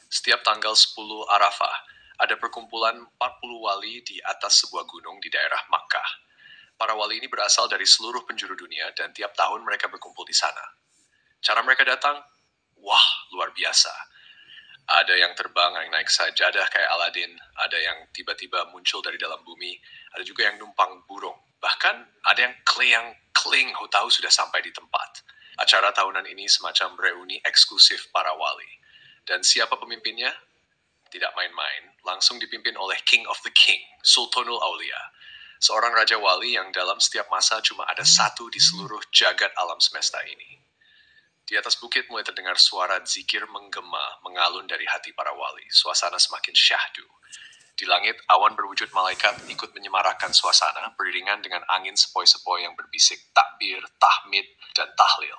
Setiap tanggal 10 Arafah, ada perkumpulan 40 wali di atas sebuah gunung di daerah Makkah. Para wali ini berasal dari seluruh penjuru dunia dan tiap tahun mereka berkumpul di sana. Cara mereka datang, wah, luar biasa. Ada yang terbang, yang naik sajadah kayak Aladin, ada yang tiba-tiba muncul dari dalam bumi, ada juga yang numpang burung. Bahkan ada yang kling, tahu sudah sampai di tempat. Acara tahunan ini semacam reuni eksklusif para wali. Dan siapa pemimpinnya? Tidak main-main, langsung dipimpin oleh King of the King, Sultanul Aulia. Seorang raja wali yang dalam setiap masa cuma ada satu di seluruh jagat alam semesta ini. Di atas bukit mulai terdengar suara zikir menggema mengalun dari hati para wali. Suasana semakin syahdu. Di langit, awan berwujud malaikat ikut menyemarakkan suasana, beriringan dengan angin sepoi-sepoi yang berbisik takbir, tahmid, dan tahlil.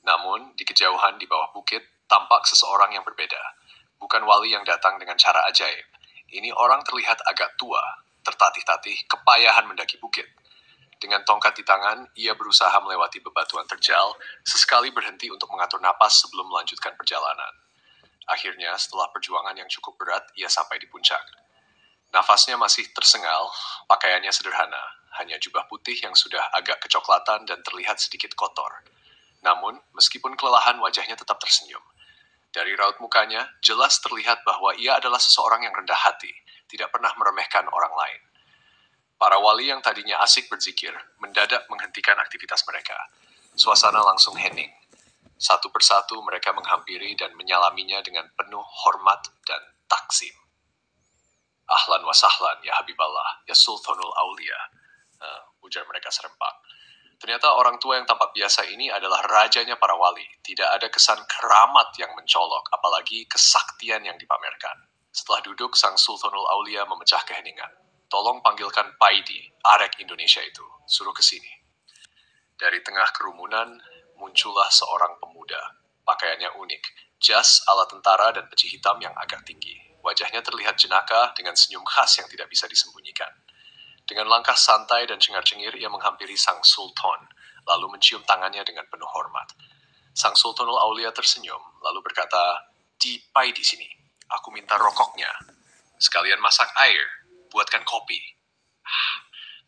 Namun, di kejauhan di bawah bukit, tampak seseorang yang berbeda. Bukan wali yang datang dengan cara ajaib. Ini orang terlihat agak tua, tertatih-tatih, kepayahan mendaki bukit. Dengan tongkat di tangan, ia berusaha melewati bebatuan terjal, sesekali berhenti untuk mengatur napas sebelum melanjutkan perjalanan. Akhirnya, setelah perjuangan yang cukup berat, ia sampai di puncak. Nafasnya masih tersengal, pakaiannya sederhana, hanya jubah putih yang sudah agak kecoklatan dan terlihat sedikit kotor. Namun, meskipun kelelahan, wajahnya tetap tersenyum. Dari raut mukanya, jelas terlihat bahwa ia adalah seseorang yang rendah hati, tidak pernah meremehkan orang lain. Para wali yang tadinya asik berzikir, mendadak menghentikan aktivitas mereka. Suasana langsung hening. Satu persatu mereka menghampiri dan menyalaminya dengan penuh hormat dan takzim. Ahlan wa sahlan, ya Habiballah, ya Sultanul Aulia, ujar mereka serempak. Ternyata orang tua yang tampak biasa ini adalah rajanya para wali. Tidak ada kesan keramat yang mencolok, apalagi kesaktian yang dipamerkan. Setelah duduk, sang Sultanul Aulia memecah keheningan. Tolong panggilkan Paidi, arek Indonesia itu. Suruh ke sini. Dari tengah kerumunan, muncullah seorang pemuda. Pakaiannya unik, jas ala tentara dan peci hitam yang agak tinggi. Wajahnya terlihat jenaka dengan senyum khas yang tidak bisa disembunyikan. Dengan langkah santai dan cengar-cengir, ia menghampiri sang sultan, lalu mencium tangannya dengan penuh hormat. Sang Sultanul Aulia tersenyum, lalu berkata, "Pai di sini, aku minta rokoknya. Sekalian masak air, buatkan kopi."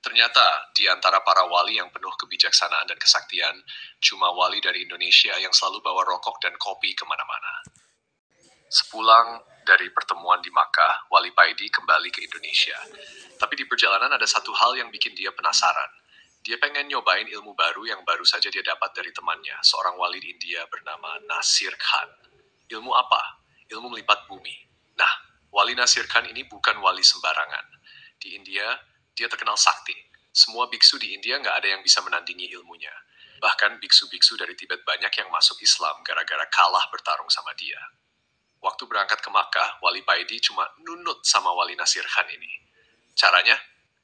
Ternyata, di antara para wali yang penuh kebijaksanaan dan kesaktian, cuma wali dari Indonesia yang selalu bawa rokok dan kopi kemana-mana. Sepulang dari pertemuan di Makkah, Wali Paidi kembali ke Indonesia. Tapi di perjalanan ada satu hal yang bikin dia penasaran. Dia pengen nyobain ilmu baru yang baru saja dia dapat dari temannya, seorang wali di India bernama Nasir Khan. Ilmu apa? Ilmu melipat bumi. Nah, Wali Nasir Khan ini bukan wali sembarangan. Di India, dia terkenal sakti. Semua biksu di India nggak ada yang bisa menandingi ilmunya. Bahkan biksu-biksu dari Tibet banyak yang masuk Islam gara-gara kalah bertarung sama dia. Waktu berangkat ke Makkah, Wali Paidi cuma nunut sama Wali Nasir Khan ini. Caranya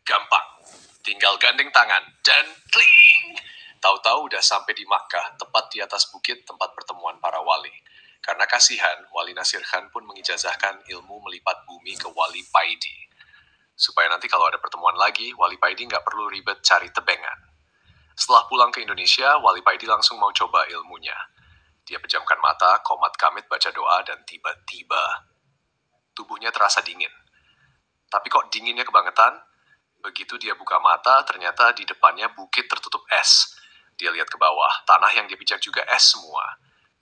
gampang. Tinggal gandeng tangan dan kling! Tahu-tahu udah sampai di Makkah, tepat di atas bukit tempat pertemuan para wali. Karena kasihan, Wali Nasir Khan pun mengijazahkan ilmu melipat bumi ke Wali Paidi. Supaya nanti kalau ada pertemuan lagi, Wali Paidi nggak perlu ribet cari tebengan. Setelah pulang ke Indonesia, Wali Paidi langsung mau coba ilmunya. Dia pejamkan mata, komat kamit baca doa, dan tiba-tiba tubuhnya terasa dingin. Tapi kok dinginnya kebangetan? Begitu dia buka mata, ternyata di depannya bukit tertutup es. Dia lihat ke bawah, tanah yang dia pijak juga es semua.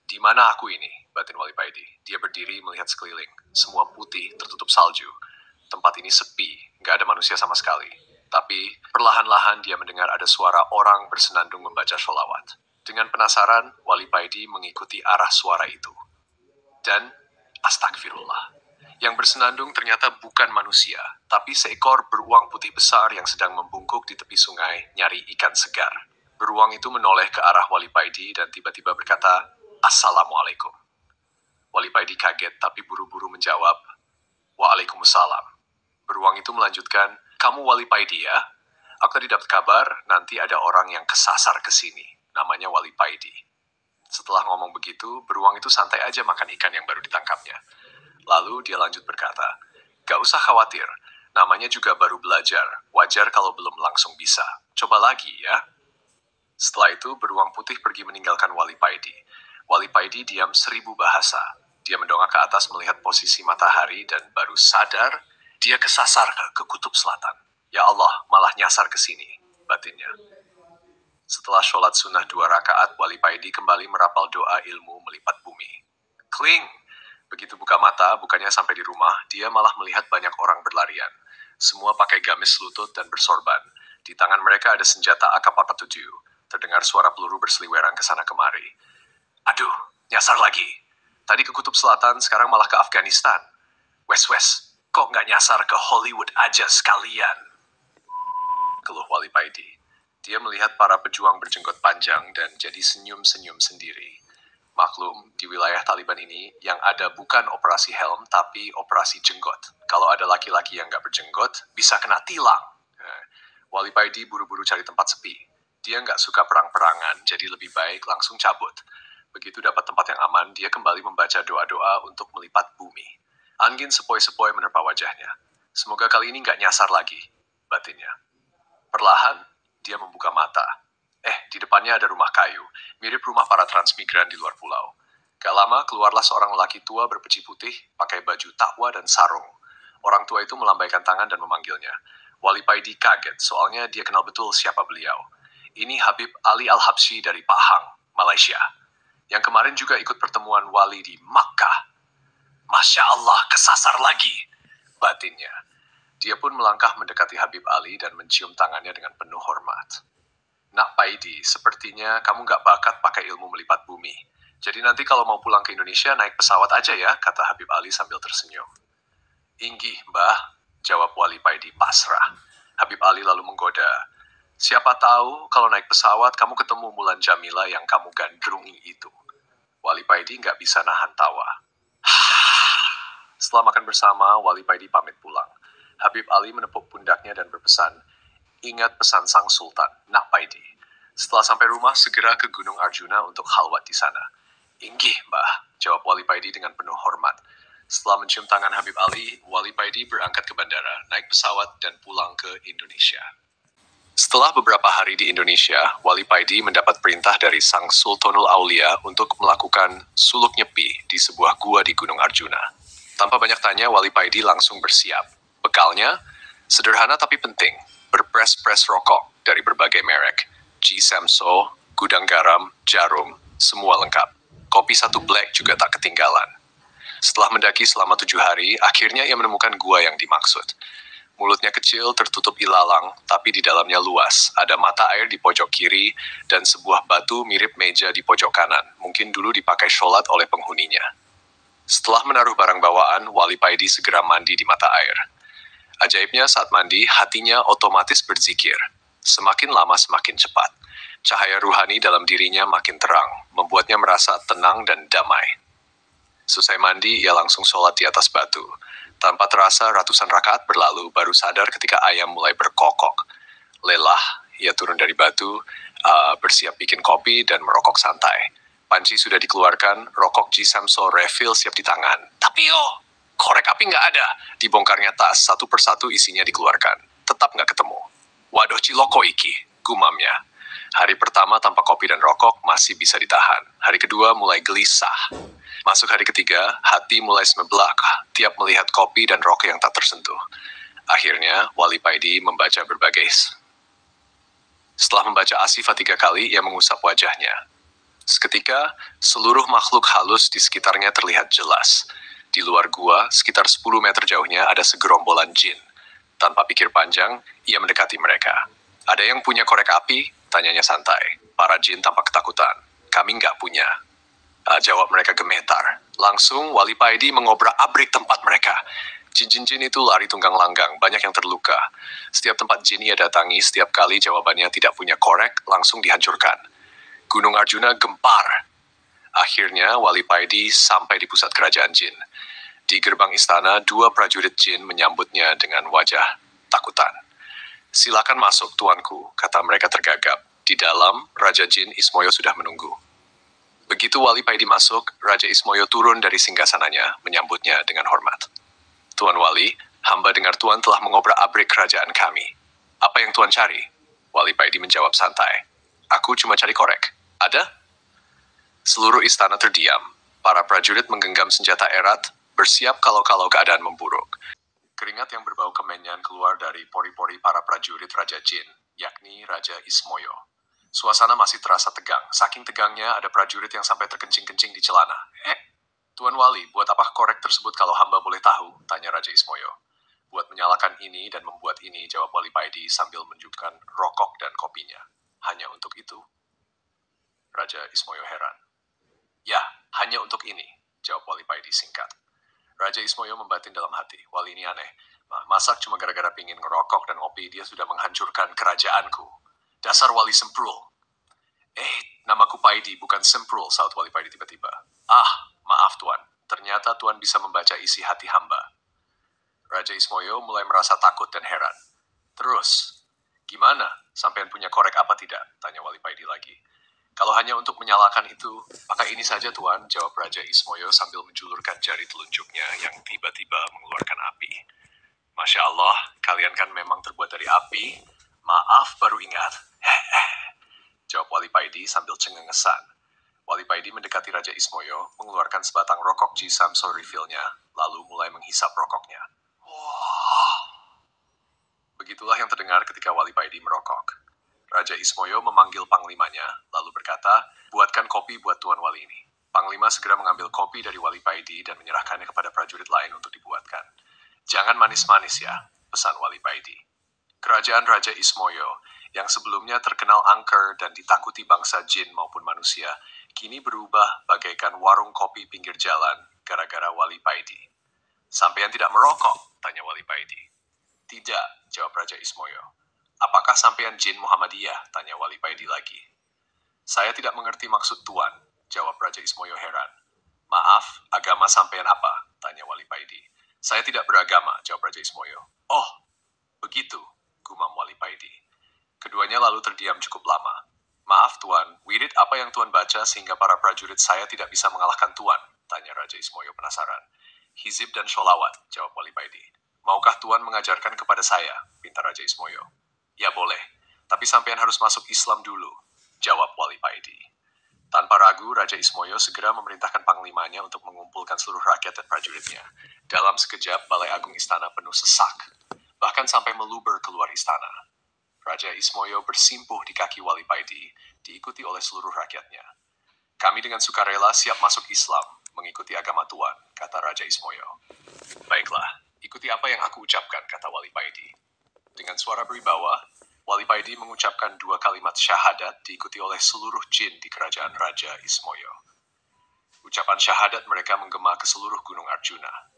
Di mana aku ini? Batin Wali Paidi. Dia berdiri melihat sekeliling. Semua putih, tertutup salju. Tempat ini sepi, nggak ada manusia sama sekali. Tapi perlahan-lahan dia mendengar ada suara orang bersenandung membaca sholawat. Dengan penasaran, Wali Paidi mengikuti arah suara itu. Dan, astagfirullah. Yang bersenandung ternyata bukan manusia, tapi seekor beruang putih besar yang sedang membungkuk di tepi sungai nyari ikan segar. Beruang itu menoleh ke arah Wali Paidi dan tiba-tiba berkata, "Assalamualaikum." Wali Paidi kaget tapi buru-buru menjawab, "Waalaikumsalam." Beruang itu melanjutkan, "Kamu Wali Paidi ya? Aku tadi dapat kabar nanti ada orang yang kesasar ke sini. Namanya Wali Paidi." Setelah ngomong begitu, beruang itu santai aja makan ikan yang baru ditangkapnya. Lalu dia lanjut berkata, "Gak usah khawatir, namanya juga baru belajar, wajar kalau belum langsung bisa. Coba lagi ya." Setelah itu, beruang putih pergi meninggalkan Wali Paidi. Wali Paidi diam 1000 bahasa. Dia mendongak ke atas melihat posisi matahari dan baru sadar dia kesasar ke kutub selatan. Ya Allah, malah nyasar ke sini, batinnya. Setelah sholat sunnah 2 rakaat, Wali Paidi kembali merapal doa ilmu melipat bumi. Kling! Begitu buka mata, bukannya sampai di rumah, dia malah melihat banyak orang berlarian. Semua pakai gamis lutut dan bersorban. Di tangan mereka ada senjata AK-47. Terdengar suara peluru berseliweran ke sana kemari. Aduh, nyasar lagi. Tadi ke kutub selatan, sekarang malah ke Afghanistan. Wes, kok nggak nyasar ke Hollywood aja sekalian? Keluh Wali Paidi. Dia melihat para pejuang berjenggot panjang dan jadi senyum-senyum sendiri. Maklum, di wilayah Taliban ini yang ada bukan operasi helm, tapi operasi jenggot. Kalau ada laki-laki yang nggak berjenggot, bisa kena tilang. Wali Paidi buru-buru cari tempat sepi. Dia nggak suka perang-perangan, jadi lebih baik langsung cabut. Begitu dapat tempat yang aman, dia kembali membaca doa-doa untuk melipat bumi. Angin sepoi-sepoi menerpa wajahnya. Semoga kali ini nggak nyasar lagi, batinnya. Perlahan, dia membuka mata. Di depannya ada rumah kayu, mirip rumah para transmigran di luar pulau. Gak lama, keluarlah seorang lelaki tua berpeci putih, pakai baju takwa dan sarung. Orang tua itu melambaikan tangan dan memanggilnya. Wali Paidi kaget, soalnya dia kenal betul siapa beliau. Ini Habib Ali Al-Habsyi dari Pahang, Malaysia. Yang kemarin juga ikut pertemuan Wali di Makkah. Masya Allah, kesasar lagi, batinnya. Dia pun melangkah mendekati Habib Ali dan mencium tangannya dengan penuh hormat. Nak Paidi, sepertinya kamu gak bakat pakai ilmu melipat bumi. Jadi nanti kalau mau pulang ke Indonesia, naik pesawat aja ya, kata Habib Ali sambil tersenyum. Inggih, Mbah, jawab Wali Paidi pasrah. Habib Ali lalu menggoda. Siapa tahu kalau naik pesawat kamu ketemu Mulan Jamila yang kamu gandrungi itu. Wali Paidi gak bisa nahan tawa. Setelah makan bersama, Wali Paidi pamit pulang. Habib Ali menepuk pundaknya dan berpesan, ingat pesan sang sultan, Nak Paidi. Setelah sampai rumah, segera ke Gunung Arjuna untuk khalwat di sana. Inggih, Mbah, jawab Wali Paidi dengan penuh hormat. Setelah mencium tangan Habib Ali, Wali Paidi berangkat ke bandara, naik pesawat, dan pulang ke Indonesia. Setelah beberapa hari di Indonesia, Wali Paidi mendapat perintah dari sang Sultanul Aulia untuk melakukan suluk nyepi di sebuah gua di Gunung Arjuna. Tanpa banyak tanya, Wali Paidi langsung bersiap. Bekalnya, sederhana tapi penting, berpres-pres rokok dari berbagai merek, G. Samso, gudang garam, jarum, semua lengkap. Kopi 1 black juga tak ketinggalan. Setelah mendaki selama 7 hari, akhirnya ia menemukan gua yang dimaksud. Mulutnya kecil, tertutup ilalang, tapi di dalamnya luas. Ada mata air di pojok kiri, dan sebuah batu mirip meja di pojok kanan. Mungkin dulu dipakai sholat oleh penghuninya. Setelah menaruh barang bawaan, Wali Paidi segera mandi di mata air. Ajaibnya saat mandi, hatinya otomatis berzikir. Semakin lama semakin cepat. Cahaya ruhani dalam dirinya makin terang, membuatnya merasa tenang dan damai. Selesai mandi, ia langsung sholat di atas batu. Tanpa terasa, ratusan rakaat berlalu, baru sadar ketika ayam mulai berkokok. Lelah, ia turun dari batu, bersiap bikin kopi dan merokok santai. Panci sudah dikeluarkan, rokok G. Samso refill siap di tangan. Tapi korek api nggak ada. Dibongkarnya tas, satu persatu isinya dikeluarkan. Tetap nggak ketemu. Waduh ciloko iki, gumamnya. Hari pertama tanpa kopi dan rokok masih bisa ditahan. Hari kedua mulai gelisah. Masuk hari ketiga, hati mulai semeblak tiap melihat kopi dan rokok yang tak tersentuh. Akhirnya, Wali Paidi membaca berbagai. Setelah membaca Asifah 3 kali, ia mengusap wajahnya. Seketika, seluruh makhluk halus di sekitarnya terlihat jelas. Di luar gua, sekitar 10 meter jauhnya ada segerombolan jin. Tanpa pikir panjang, ia mendekati mereka. Ada yang punya korek api? Tanyanya santai. Para jin tampak ketakutan. Kami nggak punya. Jawab mereka gemetar. Langsung, Wali Paidi mengobrak-abrik tempat mereka. Jin-jin itu lari tunggang langgang, banyak yang terluka. Setiap tempat jin ia datangi, setiap kali jawabannya tidak punya korek, langsung dihancurkan. Gunung Arjuna gempar. Akhirnya, Wali Paidi sampai di pusat kerajaan jin. Di gerbang istana, 2 prajurit jin menyambutnya dengan wajah takutan. Silakan masuk, tuanku, kata mereka tergagap. Di dalam, Raja Jin Ismoyo sudah menunggu. Begitu Wali Paidi masuk, Raja Ismoyo turun dari singgasananya, menyambutnya dengan hormat. Tuan Wali, hamba dengar tuan telah mengobrak-abrik kerajaan kami. Apa yang tuan cari? Wali Paidi menjawab santai. Aku cuma cari korek. Ada? Seluruh istana terdiam. Para prajurit menggenggam senjata erat, bersiap kalau-kalau keadaan memburuk. Keringat yang berbau kemenyan keluar dari pori-pori para prajurit Raja Jin, yakni Raja Ismoyo. Suasana masih terasa tegang. Saking tegangnya, ada prajurit yang sampai terkencing-kencing di celana. Tuan Wali, buat apa korek tersebut kalau hamba boleh tahu? Tanya Raja Ismoyo. Buat menyalakan ini dan membuat ini, jawab Wali Paidi sambil menunjukkan rokok dan kopinya. Hanya untuk itu? Raja Ismoyo heran. Ya, hanya untuk ini, jawab Wali Paidi singkat. Raja Ismoyo membatin dalam hati. Wali ini aneh. Masak cuma gara-gara pingin ngerokok dan ngopi, dia sudah menghancurkan kerajaanku. Dasar Wali Semprul. Namaku Paidi, bukan Semprul, saut Wali Paidi tiba-tiba. Maaf Tuan. Ternyata Tuan bisa membaca isi hati hamba. Raja Ismoyo mulai merasa takut dan heran. Terus, gimana? Sampean punya korek apa tidak? Tanya Wali Paidi lagi. Kalau hanya untuk menyalakan itu, maka ini saja Tuan, jawab Raja Ismoyo sambil menjulurkan jari telunjuknya yang tiba-tiba mengeluarkan api. Masya Allah, kalian kan memang terbuat dari api. Maaf, baru ingat. Jawab Wali Paidi sambil cengengesan. Wali Paidi mendekati Raja Ismoyo, mengeluarkan sebatang rokok Jisam Soul Refill-nya, lalu mulai menghisap rokoknya. Begitulah yang terdengar ketika Wali Paidi merokok. Raja Ismoyo memanggil panglimanya, lalu berkata, buatkan kopi buat Tuan Wali ini. Panglima segera mengambil kopi dari Wali Paidi dan menyerahkannya kepada prajurit lain untuk dibuatkan. Jangan manis-manis ya, pesan Wali Paidi. Kerajaan Raja Ismoyo, yang sebelumnya terkenal angker dan ditakuti bangsa jin maupun manusia, kini berubah bagaikan warung kopi pinggir jalan gara-gara Wali Paidi. Sampean tidak merokok? Tanya Wali Paidi. Tidak, jawab Raja Ismoyo. Apakah sampean jin Muhammadiyah? Tanya Wali Paidi lagi. Saya tidak mengerti maksud Tuan, jawab Raja Ismoyo heran. Maaf, agama sampean apa? Tanya Wali Paidi. Saya tidak beragama, jawab Raja Ismoyo. Oh, begitu, gumam Wali Paidi. Keduanya lalu terdiam cukup lama. Maaf Tuan, wirid apa yang Tuan baca sehingga para prajurit saya tidak bisa mengalahkan Tuan? Tanya Raja Ismoyo penasaran. Hizib dan sholawat, jawab Wali Paidi. Maukah Tuan mengajarkan kepada saya? Pinta Raja Ismoyo. Ya boleh, tapi sampean harus masuk Islam dulu, jawab Wali Paidi. Tanpa ragu, Raja Ismoyo segera memerintahkan panglimanya untuk mengumpulkan seluruh rakyat dan prajuritnya. Dalam sekejap, balai agung istana penuh sesak, bahkan sampai meluber keluar istana. Raja Ismoyo bersimpuh di kaki Wali Paidi, diikuti oleh seluruh rakyatnya. Kami dengan sukarela siap masuk Islam, mengikuti agama Tuan, kata Raja Ismoyo. Baiklah, ikuti apa yang aku ucapkan, kata Wali Paidi. Dengan suara berwibawa, Wali Paidi mengucapkan 2 kalimat syahadat diikuti oleh seluruh jin di kerajaan Raja Ismoyo. Ucapan syahadat mereka menggema ke seluruh gunung Arjuna.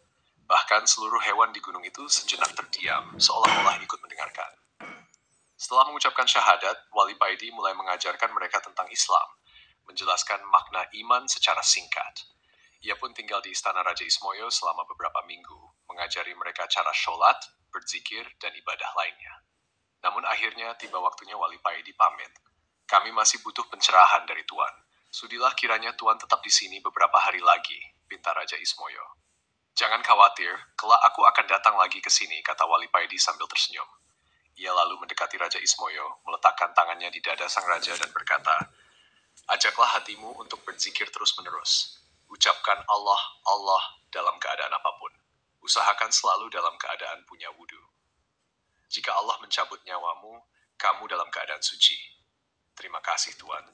Bahkan seluruh hewan di gunung itu sejenak terdiam, seolah-olah ikut mendengarkan. Setelah mengucapkan syahadat, Wali Paidi mulai mengajarkan mereka tentang Islam, menjelaskan makna iman secara singkat. Ia pun tinggal di istana Raja Ismoyo selama beberapa minggu, mengajari mereka cara sholat, berzikir, dan ibadah lainnya. Namun akhirnya tiba waktunya Wali Paidi pamit. Kami masih butuh pencerahan dari Tuan. Sudilah kiranya Tuan tetap di sini beberapa hari lagi, pinta Raja Ismoyo. Jangan khawatir, kelak aku akan datang lagi ke sini, kata Wali Paidi sambil tersenyum. Ia lalu mendekati Raja Ismoyo, meletakkan tangannya di dada sang raja dan berkata, ajaklah hatimu untuk berzikir terus-menerus. Ucapkan Allah, Allah dalam keadaan apapun. Usahakan selalu dalam keadaan punya wudhu. Jika Allah mencabut nyawamu, kamu dalam keadaan suci. Terima kasih Tuan.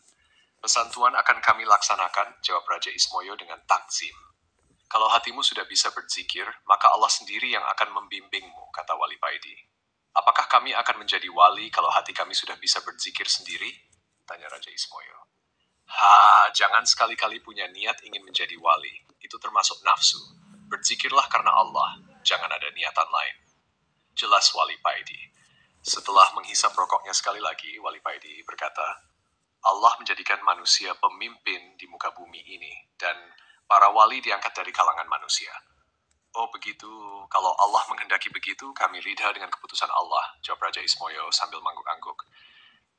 Pesan Tuan akan kami laksanakan, jawab Raja Ismoyo dengan takzim. Kalau hatimu sudah bisa berzikir, maka Allah sendiri yang akan membimbingmu, kata Wali Paidi. Apakah kami akan menjadi wali kalau hati kami sudah bisa berzikir sendiri? Tanya Raja Ismoyo. Jangan sekali-kali punya niat ingin menjadi wali. Itu termasuk nafsu. Berzikirlah karena Allah, jangan ada niatan lain. Jelas Wali Paidi. Setelah menghisap rokoknya sekali lagi, Wali Paidi berkata, Allah menjadikan manusia pemimpin di muka bumi ini, dan para wali diangkat dari kalangan manusia. Oh begitu, kalau Allah menghendaki begitu, kami ridha dengan keputusan Allah, jawab Raja Ismoyo sambil mangguk-angguk.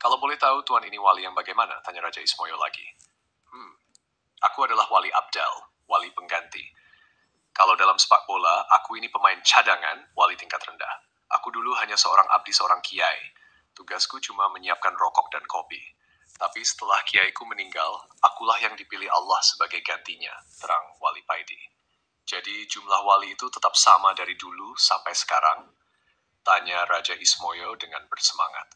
Kalau boleh tahu Tuan ini wali yang bagaimana? Tanya Raja Ismoyo lagi. Aku adalah wali abdal, wali pengganti. Kalau dalam sepak bola, aku ini pemain cadangan, wali tingkat rendah. Aku dulu hanya seorang abdi seorang kiai. Tugasku cuma menyiapkan rokok dan kopi. Tapi setelah kiaiku meninggal, akulah yang dipilih Allah sebagai gantinya, terang Wali Paidi. Jadi jumlah wali itu tetap sama dari dulu sampai sekarang? Tanya Raja Ismoyo dengan bersemangat.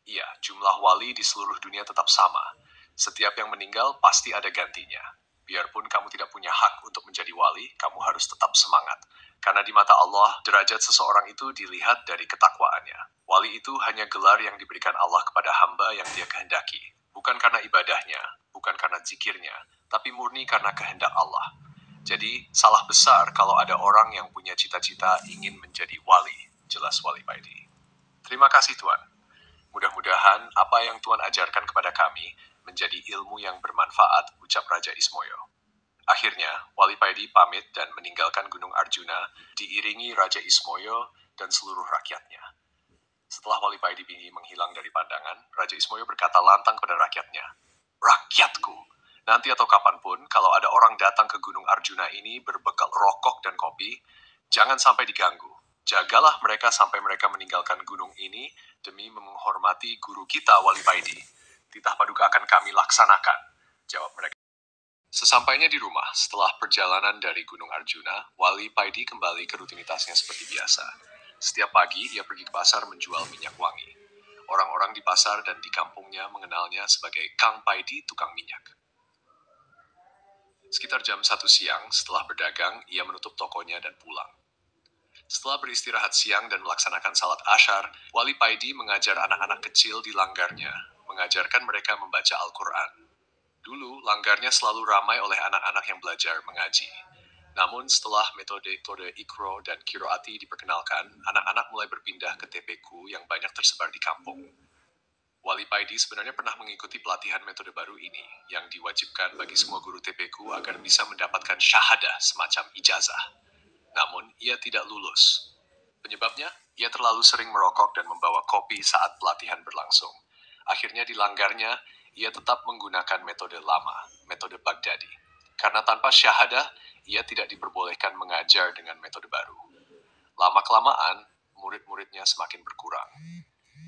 Iya, jumlah wali di seluruh dunia tetap sama. Setiap yang meninggal pasti ada gantinya. Biarpun kamu tidak punya hak untuk menjadi wali, kamu harus tetap semangat. Karena di mata Allah, derajat seseorang itu dilihat dari ketakwaannya. Wali itu hanya gelar yang diberikan Allah kepada hamba yang dia kehendaki. Bukan karena ibadahnya, bukan karena zikirnya, tapi murni karena kehendak Allah. Jadi, salah besar kalau ada orang yang punya cita-cita ingin menjadi wali, jelas Wali Paidi. Terima kasih Tuan. Mudah-mudahan apa yang Tuhan ajarkan kepada kami menjadi ilmu yang bermanfaat, ucap Raja Ismoyo. Akhirnya, Wali Paidi pamit dan meninggalkan Gunung Arjuna, diiringi Raja Ismoyo dan seluruh rakyatnya. Setelah Wali Paidi menghilang dari pandangan, Raja Ismoyo berkata lantang kepada rakyatnya, "Rakyatku, nanti atau kapanpun, kalau ada orang datang ke Gunung Arjuna ini berbekal rokok dan kopi, jangan sampai diganggu. Jagalah mereka sampai mereka meninggalkan gunung ini demi menghormati guru kita, Wali Paidi. Titah paduka akan kami laksanakan," jawab mereka. Sesampainya di rumah, setelah perjalanan dari Gunung Arjuna, Wali Paidi kembali ke rutinitasnya seperti biasa. Setiap pagi, ia pergi ke pasar menjual minyak wangi. Orang-orang di pasar dan di kampungnya mengenalnya sebagai Kang Paidi tukang minyak. Sekitar jam 1 siang, setelah berdagang, ia menutup tokonya dan pulang. Setelah beristirahat siang dan melaksanakan salat asyar, Wali Paidi mengajar anak-anak kecil di langgarnya, mengajarkan mereka membaca Al-Quran. Dulu, langgarnya selalu ramai oleh anak-anak yang belajar mengaji. Namun setelah metode Iqro dan Kiroati diperkenalkan, anak-anak mulai berpindah ke TPQ yang banyak tersebar di kampung. Wali Paidi sebenarnya pernah mengikuti pelatihan metode baru ini, yang diwajibkan bagi semua guru TPQ agar bisa mendapatkan syahadah semacam ijazah. Namun, ia tidak lulus. Penyebabnya, ia terlalu sering merokok dan membawa kopi saat pelatihan berlangsung. Akhirnya di langgarnya, ia tetap menggunakan metode lama, metode Baghdadi. Karena tanpa syahadah, ia tidak diperbolehkan mengajar dengan metode baru. Lama-kelamaan, murid-muridnya semakin berkurang.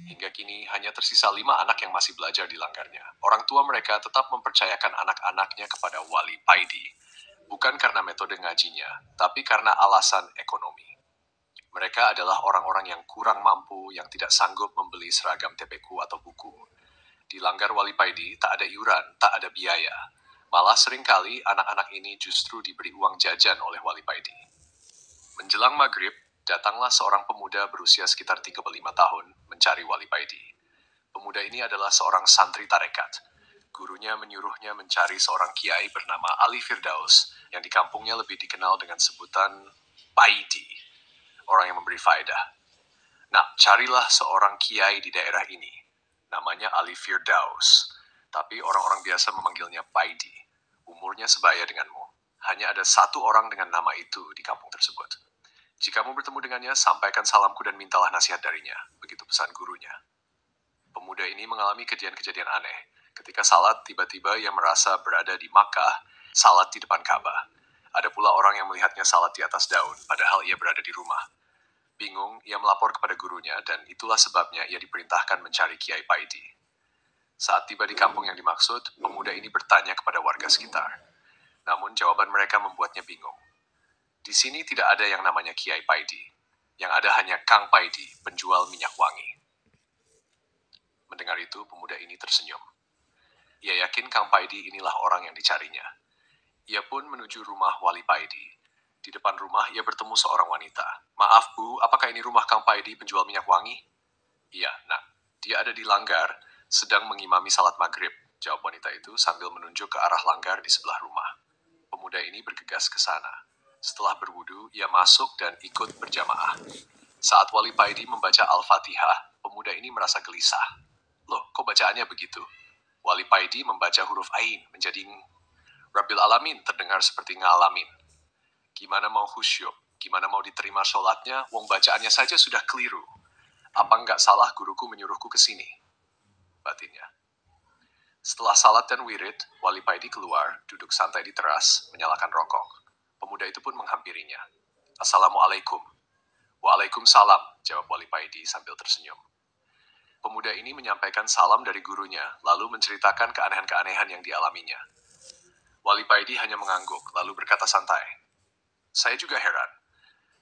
Hingga kini hanya tersisa 5 anak yang masih belajar di langgarnya. Orang tua mereka tetap mempercayakan anak-anaknya kepada Wali Paidi. Bukan karena metode ngajinya, tapi karena alasan ekonomi. Mereka adalah orang-orang yang kurang mampu, yang tidak sanggup membeli seragam TPQ atau buku. Di langgar Wali Paidi tak ada iuran, tak ada biaya. Malah seringkali anak-anak ini justru diberi uang jajan oleh Wali Paidi. Menjelang maghrib, datanglah seorang pemuda berusia sekitar 35 tahun mencari Wali Paidi. Pemuda ini adalah seorang santri tarekat. Gurunya menyuruhnya mencari seorang kiai bernama Ali Firdaus, yang di kampungnya lebih dikenal dengan sebutan Paidi, orang yang memberi faedah. Nah, carilah seorang kiai di daerah ini. Namanya Ali Firdaus, tapi orang-orang biasa memanggilnya Paidi. Umurnya sebaya denganmu. Hanya ada satu orang dengan nama itu di kampung tersebut. Jika kamu bertemu dengannya, sampaikan salamku dan mintalah nasihat darinya. Begitu pesan gurunya. Pemuda ini mengalami kejadian-kejadian aneh. Ketika salat, tiba-tiba ia merasa berada di Makkah, salat di depan Ka'bah. Ada pula orang yang melihatnya salat di atas daun, padahal ia berada di rumah. Bingung, ia melapor kepada gurunya, dan itulah sebabnya ia diperintahkan mencari Kiai Paidi. Saat tiba di kampung yang dimaksud, pemuda ini bertanya kepada warga sekitar. Namun jawaban mereka membuatnya bingung. Di sini tidak ada yang namanya Kiai Paidi. Yang ada hanya Kang Paidi, penjual minyak wangi. Mendengar itu, pemuda ini tersenyum. Ia yakin Kang Paidi inilah orang yang dicarinya. Ia pun menuju rumah Wali Paidi. Di depan rumah, ia bertemu seorang wanita. "Maaf Bu, apakah ini rumah Kang Paidi penjual minyak wangi?" "Iya, nak. Dia ada di langgar, sedang mengimami salat maghrib," jawab wanita itu sambil menunjuk ke arah langgar di sebelah rumah. Pemuda ini bergegas ke sana. Setelah berwudu, ia masuk dan ikut berjamaah. Saat Wali Paidi membaca Al-Fatihah, pemuda ini merasa gelisah. "Loh, kok bacaannya begitu?" Wali Paidi membaca huruf Ain menjadi Rabbil Alamin, terdengar seperti ngalamin. Gimana mau khusyuk? Gimana mau diterima sholatnya? Wong bacaannya saja sudah keliru. Apa nggak salah guruku menyuruhku ke sini? Batinnya. Setelah salat dan wirid, Wali Paidi keluar, duduk santai di teras, menyalakan rokok. Pemuda itu pun menghampirinya. "Assalamualaikum." "Waalaikumsalam," jawab Wali Paidi sambil tersenyum. Pemuda ini menyampaikan salam dari gurunya, lalu menceritakan keanehan-keanehan yang dialaminya. Wali Paidi hanya mengangguk, lalu berkata santai, "Saya juga heran.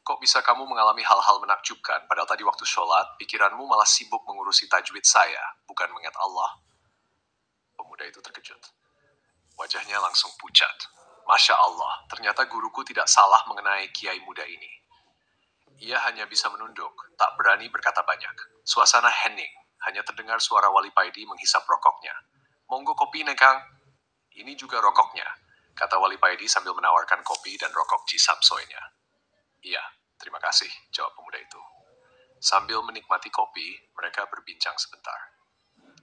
Kok bisa kamu mengalami hal-hal menakjubkan, padahal tadi waktu sholat, pikiranmu malah sibuk mengurusi tajwid saya, bukan mengingat Allah?" Pemuda itu terkejut. Wajahnya langsung pucat. Masya Allah, ternyata guruku tidak salah mengenai kiai muda ini. Ia hanya bisa menunduk, tak berani berkata banyak. Suasana hening, hanya terdengar suara Wali Paidi menghisap rokoknya. "Monggo kopi, Kang." "Ini juga rokoknya," kata Wali Paidi sambil menawarkan kopi dan rokok Ji Samsoe-nya. "Iya, terima kasih," jawab pemuda itu. Sambil menikmati kopi, mereka berbincang sebentar.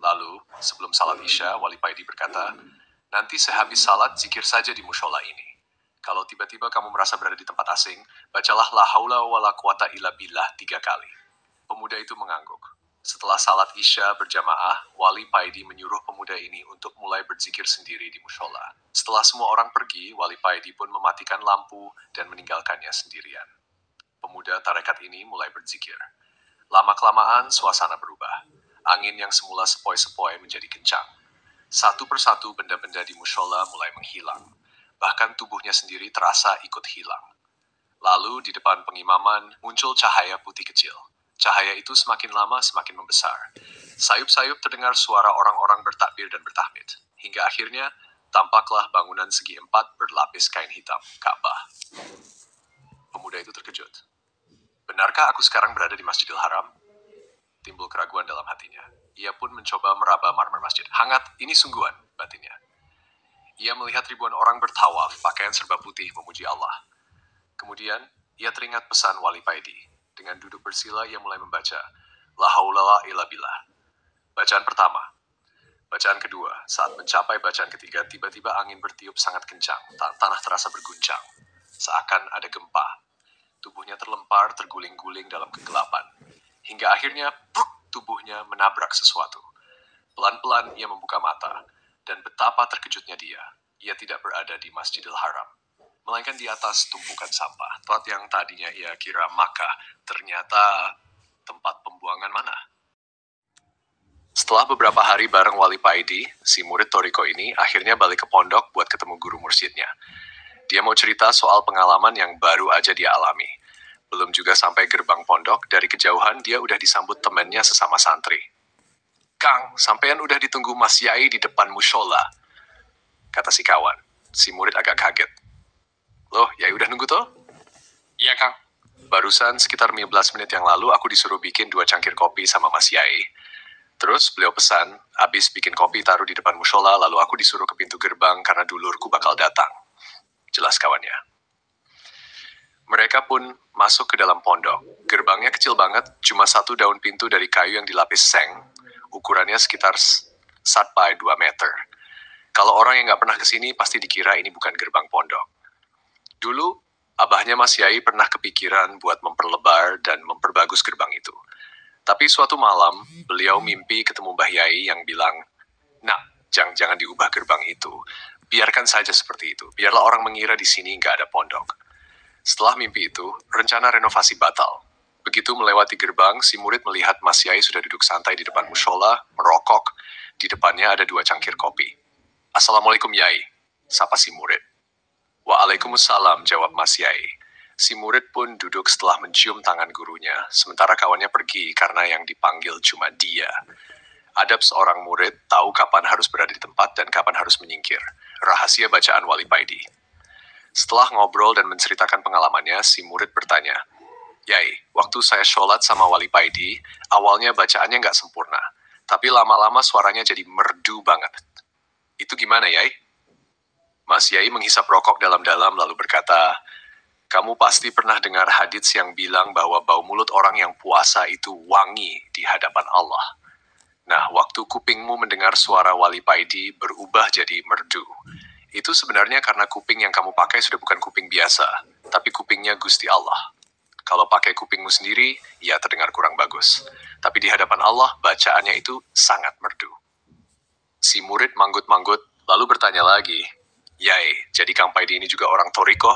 Lalu, sebelum salat Isya, Wali Paidi berkata, "Nanti sehabis salat, zikir saja di mushola ini. Kalau tiba-tiba kamu merasa berada di tempat asing, bacalah la haula wa la quwata illa billah 3 kali." Pemuda itu mengangguk. Setelah salat Isya berjamaah, Wali Paidi menyuruh pemuda ini untuk mulai berzikir sendiri di mushola. Setelah semua orang pergi, Wali Paidi pun mematikan lampu dan meninggalkannya sendirian. Pemuda tarekat ini mulai berzikir. Lama-kelamaan, suasana berubah. Angin yang semula sepoi-sepoi menjadi kencang. Satu persatu benda-benda di mushola mulai menghilang. Bahkan tubuhnya sendiri terasa ikut hilang. Lalu di depan pengimaman muncul cahaya putih kecil. Cahaya itu semakin lama semakin membesar. Sayup-sayup terdengar suara orang-orang bertakbir dan bertahmid. Hingga akhirnya tampaklah bangunan segi 4 berlapis kain hitam, Ka'bah. Pemuda itu terkejut. "Benarkah aku sekarang berada di Masjidil Haram?" Timbul keraguan dalam hatinya. Ia pun mencoba meraba marmer masjid. "Hangat, ini sungguhan," batinnya. Ia melihat ribuan orang bertawaf, pakaian serba putih memuji Allah. Kemudian, ia teringat pesan Wali Paidi. Dengan duduk bersila, ia mulai membaca, La haula illa billah. Bacaan pertama. Bacaan kedua. Saat mencapai bacaan ketiga, tiba-tiba angin bertiup sangat kencang. Tanah terasa berguncang. Seakan ada gempa. Tubuhnya terlempar, terguling-guling dalam kegelapan. Hingga akhirnya, tubuhnya menabrak sesuatu. Pelan-pelan ia membuka mata. Dan betapa terkejutnya dia. Ia tidak berada di Masjidil Haram, melainkan di atas tumpukan sampah. Tempat yang tadinya ia kira Makkah, ternyata tempat pembuangan mana. Setelah beberapa hari bareng Wali Paidi, si murid Toriko ini akhirnya balik ke pondok buat ketemu guru mursyidnya. Dia mau cerita soal pengalaman yang baru aja dia alami. Belum juga sampai gerbang pondok, dari kejauhan dia udah disambut temannya sesama santri. "Kang, sampean udah ditunggu Mas Yai di depan mushola," kata si kawan. Si murid agak kaget. "Loh, Yai udah nunggu toh?" "Iya, Kang. Barusan sekitar 15 menit yang lalu aku disuruh bikin 2 cangkir kopi sama Mas Yai. Terus beliau pesan, abis bikin kopi taruh di depan mushola, lalu aku disuruh ke pintu gerbang karena dulurku bakal datang," jelas kawannya. Mereka pun masuk ke dalam pondok. Gerbangnya kecil banget, cuma 1 daun pintu dari kayu yang dilapis seng. Ukurannya sekitar 1x2 meter. Kalau orang yang nggak pernah kesini, pasti dikira ini bukan gerbang pondok. Dulu, abahnya Mas Yai pernah kepikiran buat memperlebar dan memperbagus gerbang itu. Tapi suatu malam, beliau mimpi ketemu Mbah Yai yang bilang, "Nak, jangan diubah gerbang itu. Biarkan saja seperti itu. Biarlah orang mengira di sini nggak ada pondok." Setelah mimpi itu, rencana renovasi batal. Begitu melewati gerbang, si murid melihat Mas Yai sudah duduk santai di depan mushola, merokok. Di depannya ada 2 cangkir kopi. "Assalamualaikum Yai," sapa si murid. "Waalaikumsalam," jawab Mas Yai. Si murid pun duduk setelah mencium tangan gurunya, sementara kawannya pergi karena yang dipanggil cuma dia. Adab seorang murid tahu kapan harus berada di tempat dan kapan harus menyingkir. Rahasia bacaan Wali Paidi. Setelah ngobrol dan menceritakan pengalamannya, si murid bertanya, "Yai, waktu saya sholat sama Wali Paidi, awalnya bacaannya nggak sempurna. Tapi lama-lama suaranya jadi merdu banget. Itu gimana, Yai?" Mas Yai menghisap rokok dalam-dalam lalu berkata, "Kamu pasti pernah dengar hadits yang bilang bahwa bau mulut orang yang puasa itu wangi di hadapan Allah. Nah, waktu kupingmu mendengar suara Wali Paidi berubah jadi merdu. Itu sebenarnya karena kuping yang kamu pakai sudah bukan kuping biasa, tapi kupingnya Gusti Allah. Kalau pakai kupingmu sendiri, ya terdengar kurang bagus. Tapi di hadapan Allah, bacaannya itu sangat merdu." Si murid manggut-manggut, lalu bertanya lagi, "Yai, jadi Kang Paidi ini juga orang Toriko?"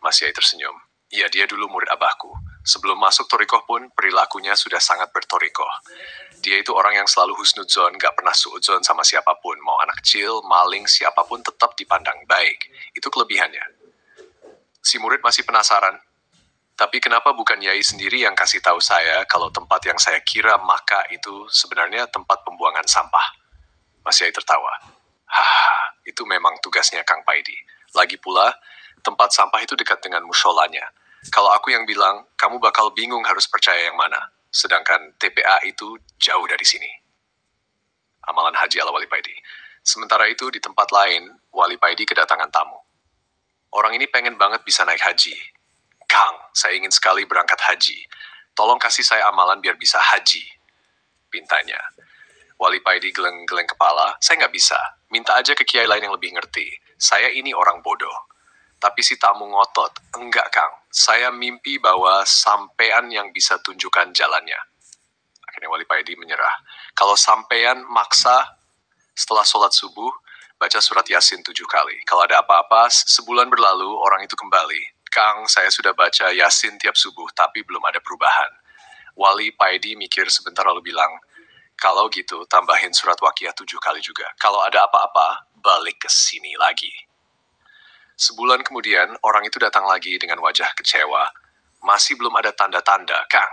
Mas Yai tersenyum. "Iya, dia dulu murid abahku. Sebelum masuk torikoh pun, perilakunya sudah sangat bertorikoh. Dia itu orang yang selalu husnudzon, gak pernah suudzon sama siapapun. Mau anak kecil, maling, siapapun tetap dipandang baik. Itu kelebihannya. Si murid masih penasaran. Tapi kenapa bukan Yai sendiri yang kasih tahu saya kalau tempat yang saya kira Makkah itu sebenarnya tempat pembuangan sampah? Mas Yai tertawa. Hah, itu memang tugasnya Kang Paidi. Lagi pula, tempat sampah itu dekat dengan musholanya. Kalau aku yang bilang, kamu bakal bingung harus percaya yang mana. Sedangkan TPA itu jauh dari sini. Amalan haji ala Wali Paidi. Sementara itu di tempat lain, Wali Paidi kedatangan tamu. Orang ini pengen banget bisa naik haji. Kang, saya ingin sekali berangkat haji. Tolong kasih saya amalan biar bisa haji. Pintanya. Wali Paidi geleng-geleng kepala, saya nggak bisa. Minta aja ke kiai lain yang lebih ngerti. Saya ini orang bodoh. Tapi si tamu ngotot. Enggak, Kang. Saya mimpi bahwa sampean yang bisa tunjukkan jalannya. Akhirnya Wali Paidi menyerah. Kalau sampean maksa, setelah sholat subuh, baca surat Yasin 7 kali. Kalau ada apa-apa, sebulan berlalu, orang itu kembali. Kang, saya sudah baca Yasin tiap subuh, tapi belum ada perubahan. Wali Paidi mikir sebentar lalu bilang, kalau gitu tambahin surat Waqiah 7 kali juga. Kalau ada apa-apa, balik ke sini lagi. Sebulan kemudian, orang itu datang lagi dengan wajah kecewa. Masih belum ada tanda-tanda, Kang.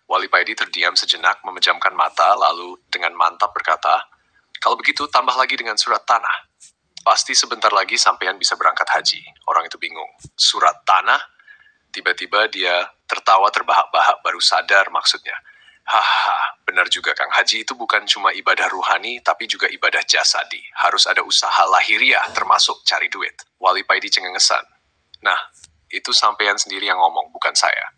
Wali Paidi terdiam sejenak, memejamkan mata, lalu dengan mantap berkata, kalau begitu tambah lagi dengan surat tanah. Pasti sebentar lagi sampean bisa berangkat haji. Orang itu bingung. Surat tanah? Tiba-tiba dia tertawa terbahak-bahak baru sadar maksudnya. Haha, benar juga Kang. Haji itu bukan cuma ibadah ruhani, tapi juga ibadah jasadi. Harus ada usaha lahiriah, termasuk cari duit. Wali Paidi cengengesan. Nah, itu sampean sendiri yang ngomong, bukan saya.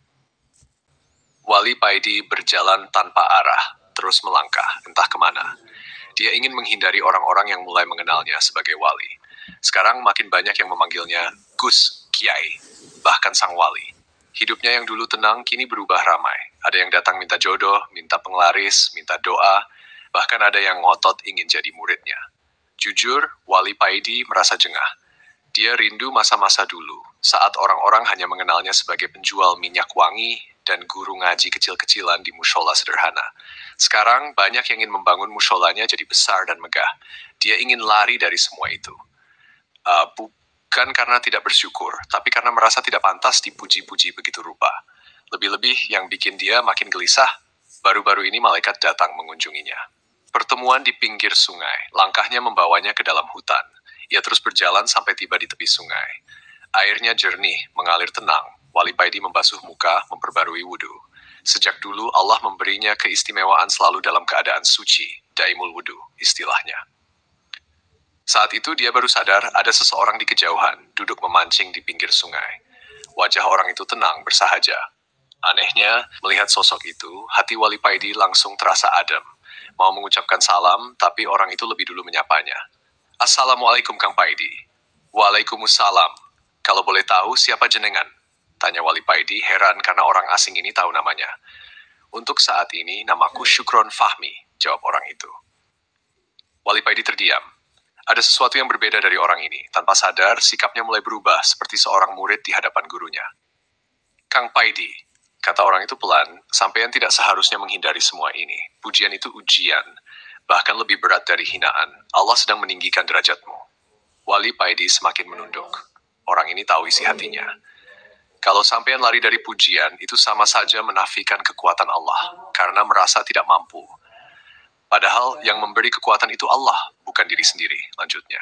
Wali Paidi berjalan tanpa arah, terus melangkah, entah kemana. Dia ingin menghindari orang-orang yang mulai mengenalnya sebagai wali. Sekarang makin banyak yang memanggilnya Gus, Kiai, bahkan Sang Wali. Hidupnya yang dulu tenang kini berubah ramai. Ada yang datang minta jodoh, minta penglaris, minta doa, bahkan ada yang ngotot ingin jadi muridnya. Jujur, Wali Paidi merasa jengah. Dia rindu masa-masa dulu, saat orang-orang hanya mengenalnya sebagai penjual minyak wangi dan guru ngaji kecil-kecilan di mushola sederhana. Sekarang banyak yang ingin membangun musholanya jadi besar dan megah. Dia ingin lari dari semua itu. Bukan karena tidak bersyukur, tapi karena merasa tidak pantas dipuji-puji begitu rupa. Lebih-lebih yang bikin dia makin gelisah, baru-baru ini malaikat datang mengunjunginya. Pertemuan di pinggir sungai, langkahnya membawanya ke dalam hutan. Ia terus berjalan sampai tiba di tepi sungai. Airnya jernih, mengalir tenang. Wali Paidi membasuh muka, memperbarui wudhu. Sejak dulu Allah memberinya keistimewaan selalu dalam keadaan suci, daimul wudhu, istilahnya. Saat itu dia baru sadar ada seseorang di kejauhan, duduk memancing di pinggir sungai. Wajah orang itu tenang, bersahaja. Anehnya, melihat sosok itu, hati Wali Paidi langsung terasa adem. Mau mengucapkan salam, tapi orang itu lebih dulu menyapanya. Assalamualaikum Kang Paidi. Waalaikumsalam. Kalau boleh tahu siapa jenengan? Tanya Wali Paidi heran karena orang asing ini tahu namanya. Untuk saat ini namaku Syukron Fahmi, jawab orang itu. Wali Paidi terdiam. Ada sesuatu yang berbeda dari orang ini. Tanpa sadar, sikapnya mulai berubah seperti seorang murid di hadapan gurunya. Kang Paidi, kata orang itu pelan, sampean tidak seharusnya menghindari semua ini. Pujian itu ujian, bahkan lebih berat dari hinaan. Allah sedang meninggikan derajatmu. Wali Paidi semakin menunduk. Orang ini tahu isi hatinya. Kalau sampean lari dari pujian, itu sama saja menafikan kekuatan Allah, karena merasa tidak mampu. Padahal yang memberi kekuatan itu Allah, bukan diri sendiri, lanjutnya.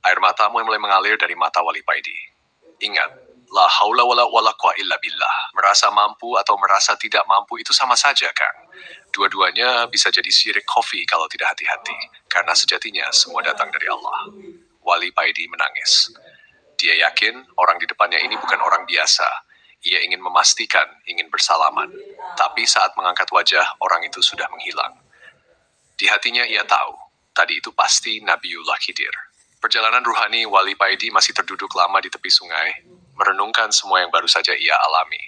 Air mata mulai mengalir dari mata Wali Paidi. Ingat, la haula wala quwwata illa billah. Merasa mampu atau merasa tidak mampu itu sama saja, Kang. Dua-duanya bisa jadi syirik khafi kalau tidak hati-hati, karena sejatinya semua datang dari Allah. Wali Paidi menangis. Dia yakin orang di depannya ini bukan orang biasa. Ia ingin memastikan, ingin bersalaman. Tapi saat mengangkat wajah, orang itu sudah menghilang. Di hatinya ia tahu, tadi itu pasti Nabiullah Khidir. Perjalanan ruhani Wali Paidi masih terduduk lama di tepi sungai, merenungkan semua yang baru saja ia alami.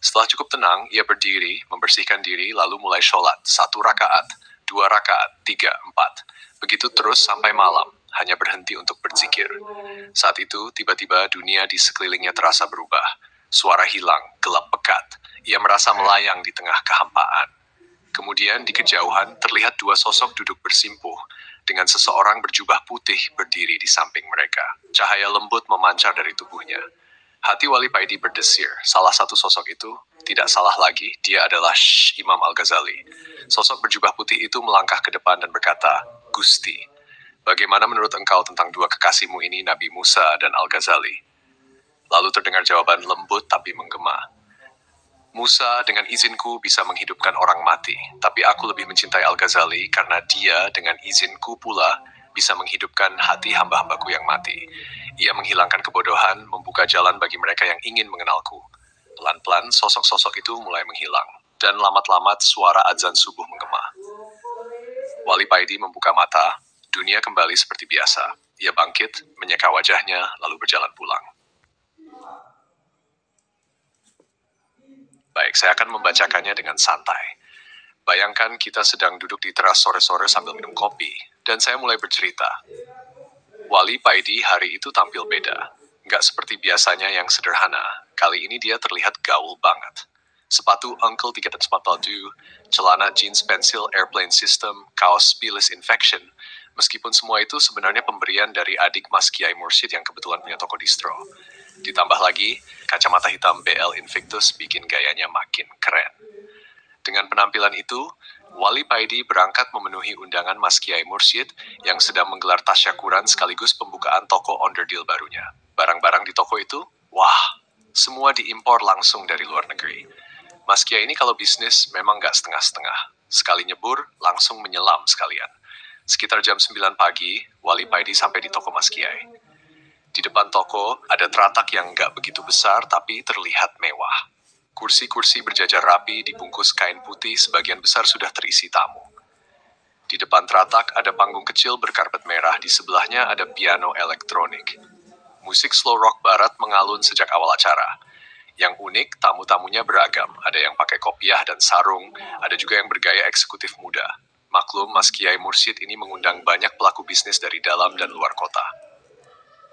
Setelah cukup tenang, ia berdiri, membersihkan diri, lalu mulai sholat. 1 rakaat, 2 rakaat, 3, 4. Begitu terus sampai malam. Hanya berhenti untuk berzikir. Saat itu, tiba-tiba dunia di sekelilingnya terasa berubah. Suara hilang, gelap pekat. Ia merasa melayang di tengah kehampaan. Kemudian di kejauhan terlihat dua sosok duduk bersimpuh, dengan seseorang berjubah putih berdiri di samping mereka. Cahaya lembut memancar dari tubuhnya. Hati Wali Paidi berdesir. Salah satu sosok itu, tidak salah lagi, dia adalah Imam Al-Ghazali. Sosok berjubah putih itu melangkah ke depan dan berkata, "Gusti, bagaimana menurut engkau tentang dua kekasihmu ini, Nabi Musa dan Al-Ghazali?" Lalu terdengar jawaban lembut tapi menggema. "Musa dengan izinku bisa menghidupkan orang mati, tapi aku lebih mencintai Al-Ghazali karena dia dengan izinku pula bisa menghidupkan hati hamba-hambaku yang mati. Ia menghilangkan kebodohan, membuka jalan bagi mereka yang ingin mengenalku." Pelan-pelan sosok-sosok itu mulai menghilang, dan lamat-lamat suara adzan subuh menggema. Wali Paidi membuka mata, dunia kembali seperti biasa. Ia bangkit, menyeka wajahnya, lalu berjalan pulang. Baik, saya akan membacakannya dengan santai. Bayangkan kita sedang duduk di teras sore-sore sambil minum kopi, dan saya mulai bercerita. Wali Paidi hari itu tampil beda. Nggak seperti biasanya yang sederhana. Kali ini dia terlihat gaul banget. Sepatu Uncle 347, celana jeans pensil airplane system, kaos Spilis Infection. Meskipun semua itu sebenarnya pemberian dari adik Mas Kiai Mursyid yang kebetulan punya toko distro. Ditambah lagi, kacamata hitam BL Invictus bikin gayanya makin keren. Dengan penampilan itu, Wali Paidi berangkat memenuhi undangan Mas Kiai Mursyid yang sedang menggelar tasyakuran sekaligus pembukaan toko onderdil barunya. Barang-barang di toko itu, wah, semua diimpor langsung dari luar negeri. Mas Kiai ini kalau bisnis memang nggak setengah-setengah. Sekali nyebur, langsung menyelam sekalian. Sekitar jam 9 pagi, Wali Paidi sampai di toko Mas Kiai. Di depan toko, ada teratak yang nggak begitu besar tapi terlihat mewah. Kursi-kursi berjajar rapi dibungkus kain putih, sebagian besar sudah terisi tamu. Di depan teratak ada panggung kecil berkarpet merah, di sebelahnya ada piano elektronik. Musik slow rock barat mengalun sejak awal acara. Yang unik, tamu-tamunya beragam. Ada yang pakai kopiah dan sarung, ada juga yang bergaya eksekutif muda. Maklum, Mas Kiai Mursyid ini mengundang banyak pelaku bisnis dari dalam dan luar kota.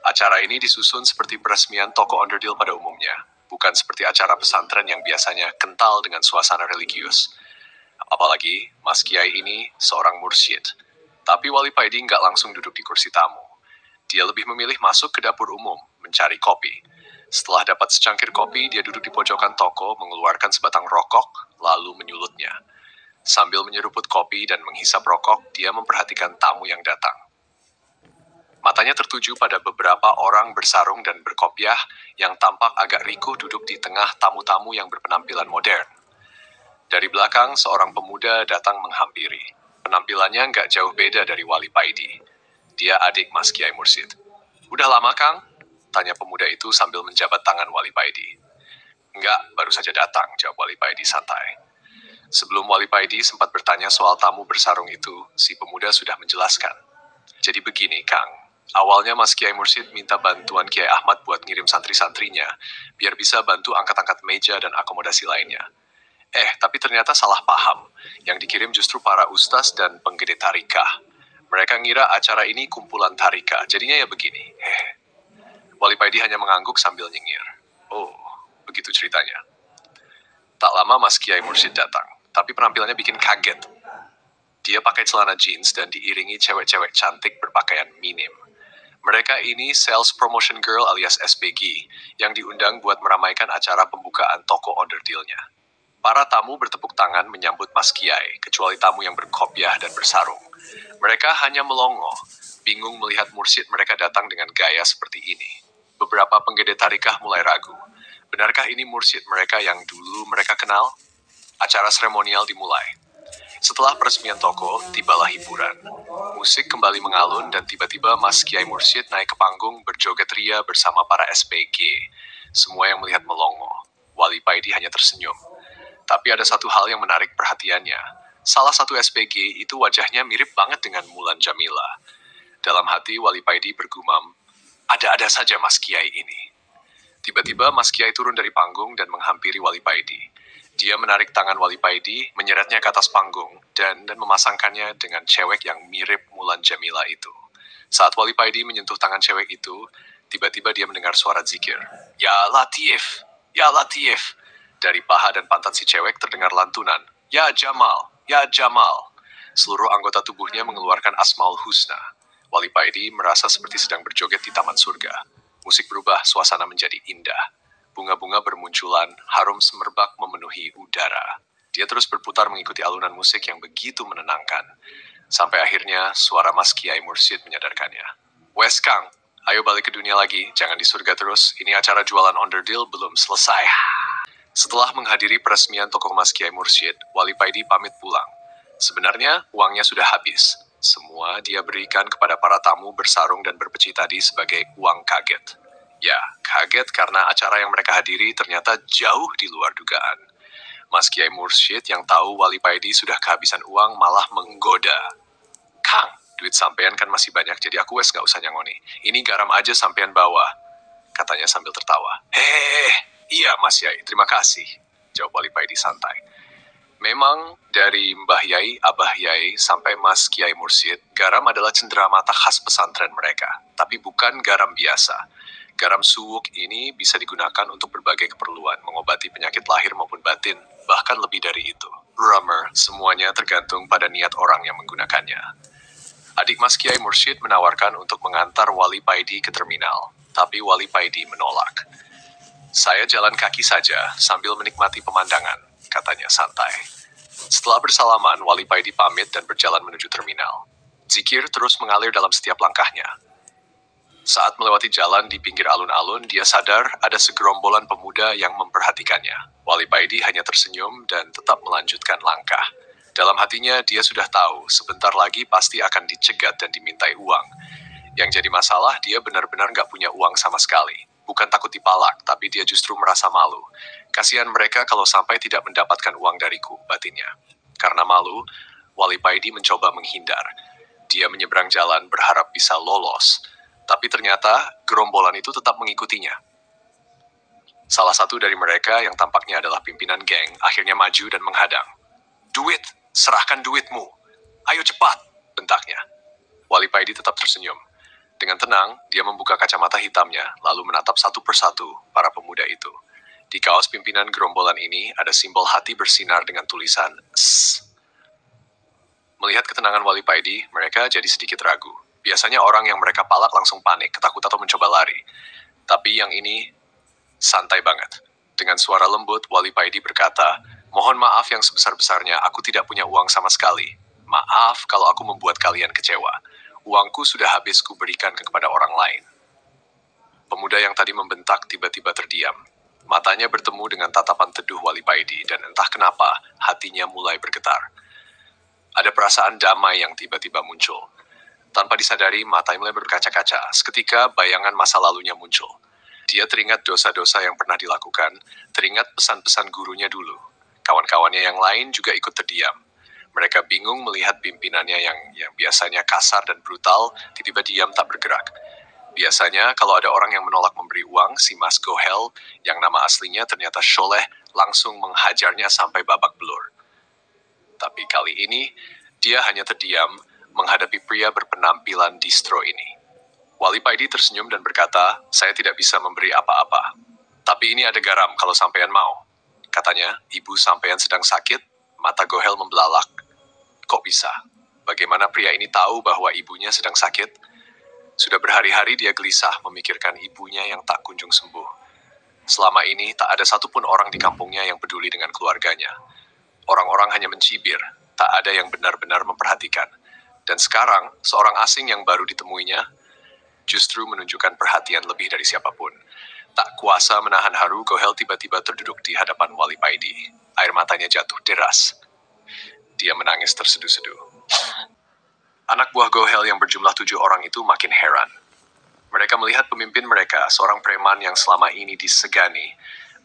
Acara ini disusun seperti peresmian toko onderdil pada umumnya, bukan seperti acara pesantren yang biasanya kental dengan suasana religius. Apalagi, Mas Kiai ini seorang mursyid. Tapi Wali Paidi nggak langsung duduk di kursi tamu. Dia lebih memilih masuk ke dapur umum, mencari kopi. Setelah dapat secangkir kopi, dia duduk di pojokan toko, mengeluarkan sebatang rokok, lalu menyulutnya. Sambil menyeruput kopi dan menghisap rokok, dia memperhatikan tamu yang datang. Matanya tertuju pada beberapa orang bersarung dan berkopiah yang tampak agak rikuh duduk di tengah tamu-tamu yang berpenampilan modern. Dari belakang, seorang pemuda datang menghampiri. Penampilannya nggak jauh beda dari Wali Paidi. Dia adik Mas Kiai Mursyid. "Udah lama, Kang?" tanya pemuda itu sambil menjabat tangan Wali Paidi. "Enggak, baru saja datang," jawab Wali Paidi santai. Sebelum Wali Paidi sempat bertanya soal tamu bersarung itu, si pemuda sudah menjelaskan. "Jadi begini, Kang. Awalnya Mas Kiai Mursyid minta bantuan Kiai Ahmad buat ngirim santri-santrinya, biar bisa bantu angkat-angkat meja dan akomodasi lainnya. Tapi ternyata salah paham. Yang dikirim justru para ustaz dan penggede tarikah. Mereka ngira acara ini kumpulan tarikah, jadinya ya begini." Wali Paidi hanya mengangguk sambil nyengir. "Oh, begitu ceritanya." Tak lama Mas Kiai Mursyid datang, tapi penampilannya bikin kaget. Dia pakai celana jeans dan diiringi cewek-cewek cantik berpakaian minim. Mereka ini sales promotion girl alias SPG yang diundang buat meramaikan acara pembukaan toko onderdilnya. Para tamu bertepuk tangan menyambut Mas Kiai, kecuali tamu yang berkopiah dan bersarung. Mereka hanya melongo, bingung melihat mursyid mereka datang dengan gaya seperti ini. Beberapa penggede tarikah mulai ragu. Benarkah ini mursyid mereka yang dulu mereka kenal? Acara seremonial dimulai. Setelah peresmian toko, tibalah hiburan. Musik kembali mengalun dan tiba-tiba Mas Kiai Mursyid naik ke panggung berjoget ria bersama para SPG. Semua yang melihat melongo. Wali Paidi hanya tersenyum. Tapi ada satu hal yang menarik perhatiannya. Salah satu SPG itu wajahnya mirip banget dengan Mulan Jamila. Dalam hati Wali Paidi bergumam, ada-ada saja Mas Kiai ini. Tiba-tiba Mas Kiai turun dari panggung dan menghampiri Wali Paidi. Dia menarik tangan Wali Paidi, menyeretnya ke atas panggung, dan memasangkannya dengan cewek yang mirip Mulan Jamila itu. Saat Wali Paidi menyentuh tangan cewek itu, tiba-tiba dia mendengar suara zikir. "Ya Latif, Ya Latif. Dari paha dan pantat si cewek terdengar lantunan. Ya Jamal, ya Jamal. Seluruh anggota tubuhnya mengeluarkan Asmaul Husna. Wali Paidi merasa seperti sedang berjoget di taman surga. Musik berubah, suasana menjadi indah. Bunga-bunga bermunculan, harum semerbak memenuhi udara. Dia terus berputar mengikuti alunan musik yang begitu menenangkan. Sampai akhirnya suara Mas Kiai Mursyid menyadarkannya. Wes Kang, ayo balik ke dunia lagi, jangan di surga terus. Ini acara jualan onderdil belum selesai. Setelah menghadiri peresmian tokoh Mas Kiai Mursyid, Wali Paidi pamit pulang. Sebenarnya uangnya sudah habis. Semua dia berikan kepada para tamu bersarung dan berpeci tadi sebagai uang kaget. Ya, kaget karena acara yang mereka hadiri ternyata jauh di luar dugaan. Mas Kiai Mursyid yang tahu Wali Paidi sudah kehabisan uang malah menggoda. Kang, duit sampean kan masih banyak, jadi aku wes gak usah nyangoni. Ini garam aja sampean bawa, katanya sambil tertawa. Hehehe, iya Mas Yai, terima kasih, jawab Wali Paidi santai. Memang dari Mbah Yai, Abah Yai, sampai Mas Kiai Mursyid, garam adalah cenderamata khas pesantren mereka. Tapi bukan garam biasa. Garam suwuk ini bisa digunakan untuk berbagai keperluan, mengobati penyakit lahir maupun batin, bahkan lebih dari itu. Rumor, semuanya tergantung pada niat orang yang menggunakannya. Adik Mas Kiai Mursyid menawarkan untuk mengantar Wali Paidi ke terminal, tapi Wali Paidi menolak. Saya jalan kaki saja sambil menikmati pemandangan, katanya santai. Setelah bersalaman, Wali Paidi pamit dan berjalan menuju terminal. Zikir terus mengalir dalam setiap langkahnya. Saat melewati jalan di pinggir alun-alun, dia sadar ada segerombolan pemuda yang memperhatikannya. Wali Paidi hanya tersenyum dan tetap melanjutkan langkah. Dalam hatinya, dia sudah tahu sebentar lagi pasti akan dicegat dan dimintai uang. Yang jadi masalah, dia benar-benar nggak punya uang sama sekali. Bukan takut dipalak, tapi dia justru merasa malu. Kasihan mereka kalau sampai tidak mendapatkan uang dariku, batinnya. Karena malu, Wali Paidi mencoba menghindar. Dia menyeberang jalan berharap bisa lolos. Tapi ternyata gerombolan itu tetap mengikutinya. Salah satu dari mereka yang tampaknya adalah pimpinan geng akhirnya maju dan menghadang. Duit, serahkan duitmu. Ayo cepat, bentaknya. Wali Paidi tetap tersenyum. Dengan tenang, dia membuka kacamata hitamnya, lalu menatap satu persatu para pemuda itu. Di kaos pimpinan gerombolan ini ada simbol hati bersinar dengan tulisan S. Melihat ketenangan Wali Paidi, mereka jadi sedikit ragu. Biasanya orang yang mereka palak langsung panik, ketakut atau mencoba lari. Tapi yang ini santai banget. Dengan suara lembut, Wali Paidi berkata, mohon maaf yang sebesar-besarnya, aku tidak punya uang sama sekali. Maaf kalau aku membuat kalian kecewa. Uangku sudah habis kuberikan kepada orang lain. Pemuda yang tadi membentak tiba-tiba terdiam. Matanya bertemu dengan tatapan teduh Wali Paidi dan entah kenapa hatinya mulai bergetar. Ada perasaan damai yang tiba-tiba muncul. Tanpa disadari, matanya mulai berkaca-kaca. Seketika bayangan masa lalunya muncul. Dia teringat dosa-dosa yang pernah dilakukan, teringat pesan-pesan gurunya dulu. Kawan-kawannya yang lain juga ikut terdiam. Mereka bingung melihat pimpinannya yang biasanya kasar dan brutal, tiba-tiba diam tak bergerak. Biasanya kalau ada orang yang menolak memberi uang, si Mas Gohel, yang nama aslinya ternyata Sholeh, langsung menghajarnya sampai babak belur. Tapi kali ini, dia hanya terdiam menghadapi pria berpenampilan distro ini. Wali Paidi tersenyum dan berkata, saya tidak bisa memberi apa-apa. Tapi ini ada garam kalau sampean mau. Katanya, ibu sampean sedang sakit, mata Gohel membelalak. Kok bisa? Bagaimana pria ini tahu bahwa ibunya sedang sakit? Sudah berhari-hari dia gelisah memikirkan ibunya yang tak kunjung sembuh. Selama ini tak ada satupun orang di kampungnya yang peduli dengan keluarganya. Orang-orang hanya mencibir, tak ada yang benar-benar memperhatikan. Dan sekarang, seorang asing yang baru ditemuinya justru menunjukkan perhatian lebih dari siapapun. Tak kuasa menahan haru, Gohel tiba-tiba terduduk di hadapan Wali Paidi. Air matanya jatuh deras. Dia menangis terseduh-seduh. Anak buah Gohel yang berjumlah 7 orang itu makin heran. Mereka melihat pemimpin mereka, seorang preman yang selama ini disegani,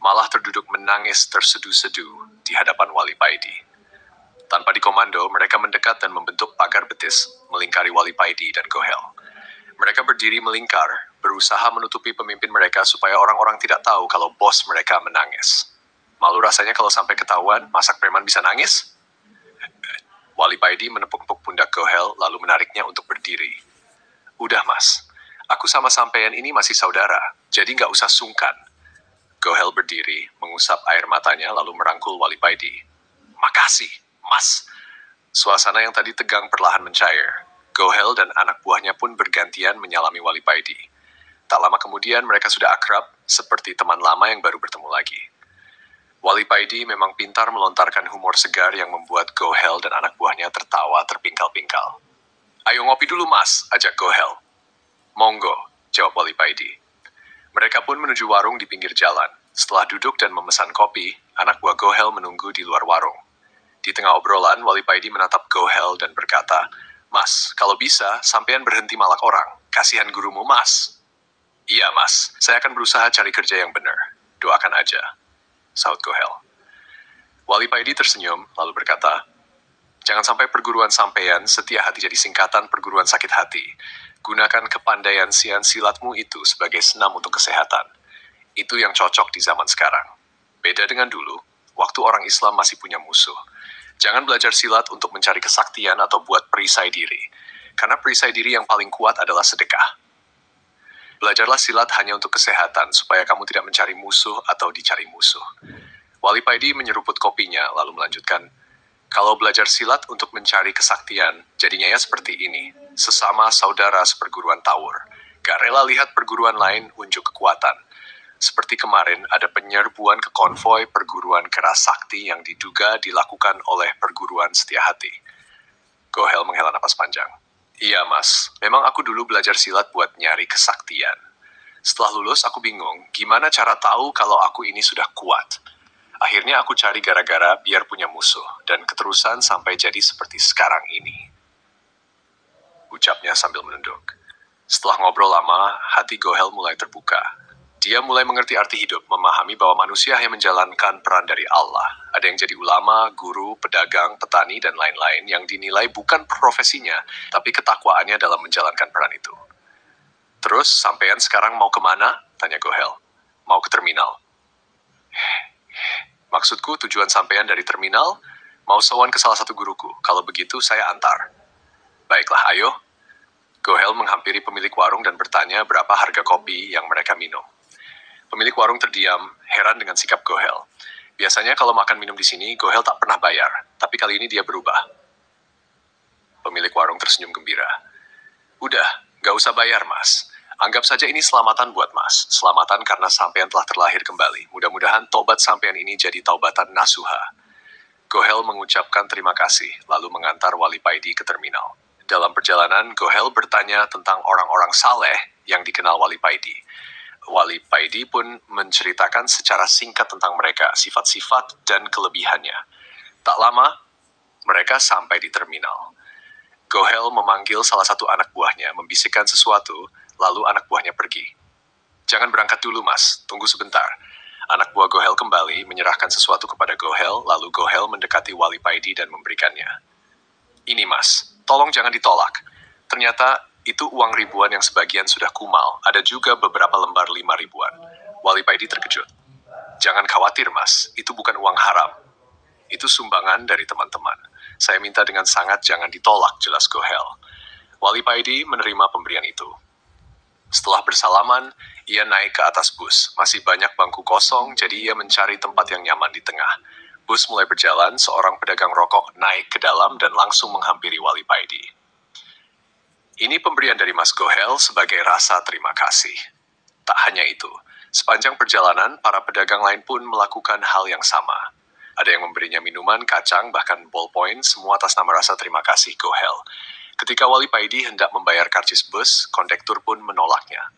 malah terduduk menangis terseduh-seduh di hadapan Wali Paidi. Tanpa dikomando, mereka mendekat dan membentuk pagar betis, melingkari Wali Paidi dan Gohel. Mereka berdiri melingkar, berusaha menutupi pemimpin mereka supaya orang-orang tidak tahu kalau bos mereka menangis. Malu rasanya kalau sampai ketahuan, masak preman bisa nangis? Wali Paidi menepuk-nepuk pundak Gohel, lalu menariknya untuk berdiri. Udah mas, aku sama sampean ini masih saudara, jadi nggak usah sungkan. Gohel berdiri, mengusap air matanya lalu merangkul Wali Paidi. Makasih, Mas. Suasana yang tadi tegang perlahan mencair. Gohel dan anak buahnya pun bergantian menyalami Wali Paidi. Tak lama kemudian mereka sudah akrab, seperti teman lama yang baru bertemu lagi. Wali Paidi memang pintar melontarkan humor segar yang membuat Gohel dan anak buahnya tertawa terpingkal-pingkal. Ayo ngopi dulu mas, ajak Gohel. Monggo, jawab Wali Paidi. Mereka pun menuju warung di pinggir jalan. Setelah duduk dan memesan kopi, anak buah Gohel menunggu di luar warung. Di tengah obrolan, Wali Paidi menatap Gohel dan berkata, Mas, kalau bisa, sampean berhenti malak orang. Kasihan gurumu, mas. Iya, mas. Saya akan berusaha cari kerja yang benar. Doakan aja, sahut Gohel. Wali Paidi tersenyum, lalu berkata, jangan sampai perguruan sampean setia hati jadi singkatan perguruan sakit hati. Gunakan kepandaian sian silatmu itu sebagai senam untuk kesehatan. Itu yang cocok di zaman sekarang. Beda dengan dulu, waktu orang Islam masih punya musuh. Jangan belajar silat untuk mencari kesaktian atau buat perisai diri. Karena perisai diri yang paling kuat adalah sedekah. Belajarlah silat hanya untuk kesehatan, supaya kamu tidak mencari musuh atau dicari musuh. Wali Paidi menyeruput kopinya, lalu melanjutkan, kalau belajar silat untuk mencari kesaktian, jadinya ya seperti ini. Sesama saudara seperguruan Tawur. Gak rela lihat perguruan lain unjuk kekuatan. Seperti kemarin ada penyerbuan ke konvoi perguruan keras sakti yang diduga dilakukan oleh perguruan setia hati. Gohel menghela napas panjang. Iya mas, memang aku dulu belajar silat buat nyari kesaktian. Setelah lulus aku bingung, gimana cara tahu kalau aku ini sudah kuat. Akhirnya aku cari gara-gara biar punya musuh, dan keterusan sampai jadi seperti sekarang ini. Ucapnya sambil menunduk. Setelah ngobrol lama, hati Gohel mulai terbuka. Dia mulai mengerti arti hidup, memahami bahwa manusia hanya menjalankan peran dari Allah. Ada yang jadi ulama, guru, pedagang, petani, dan lain-lain yang dinilai bukan profesinya, tapi ketakwaannya dalam menjalankan peran itu. Terus, sampean sekarang mau kemana? Tanya Gohel. Mau ke terminal. Maksudku tujuan sampean dari terminal, mau sowan ke salah satu guruku. Kalau begitu saya antar. Baiklah, ayo. Gohel menghampiri pemilik warung dan bertanya berapa harga kopi yang mereka minum. Pemilik warung terdiam, heran dengan sikap Gohel. Biasanya kalau makan minum di sini, Gohel tak pernah bayar. Tapi kali ini dia berubah. Pemilik warung tersenyum gembira. Udah, gak usah bayar mas. Anggap saja ini selamatan buat mas. Selamatan karena sampean telah terlahir kembali. Mudah-mudahan tobat sampean ini jadi taubatan nasuha. Gohel mengucapkan terima kasih, lalu mengantar Wali Paidi ke terminal. Dalam perjalanan, Gohel bertanya tentang orang-orang saleh yang dikenal Wali Paidi. Wali Paidi pun menceritakan secara singkat tentang mereka, sifat-sifat dan kelebihannya. Tak lama, mereka sampai di terminal. Gohel memanggil salah satu anak buahnya, membisikkan sesuatu, lalu anak buahnya pergi. Jangan berangkat dulu mas, tunggu sebentar. Anak buah Gohel kembali menyerahkan sesuatu kepada Gohel, lalu Gohel mendekati Wali Paidi dan memberikannya. Ini mas, tolong jangan ditolak. Ternyata itu uang ribuan yang sebagian sudah kumal, ada juga beberapa lembar 5 ribuan. Wali Paidi terkejut. Jangan khawatir mas, itu bukan uang haram. Itu sumbangan dari teman-teman. Saya minta dengan sangat jangan ditolak, jelas Gohel. Wali Paidi menerima pemberian itu. Setelah bersalaman, ia naik ke atas bus. Masih banyak bangku kosong, jadi ia mencari tempat yang nyaman di tengah. Bus mulai berjalan, seorang pedagang rokok naik ke dalam dan langsung menghampiri Wali Paidi. Ini pemberian dari Mas Gohel sebagai rasa terima kasih. Tak hanya itu, sepanjang perjalanan, para pedagang lain pun melakukan hal yang sama. Ada yang memberinya minuman, kacang, bahkan ballpoint, semua atas nama rasa terima kasih Gohel. Ketika Wali Paidi hendak membayar karcis bus, kondektur pun menolaknya.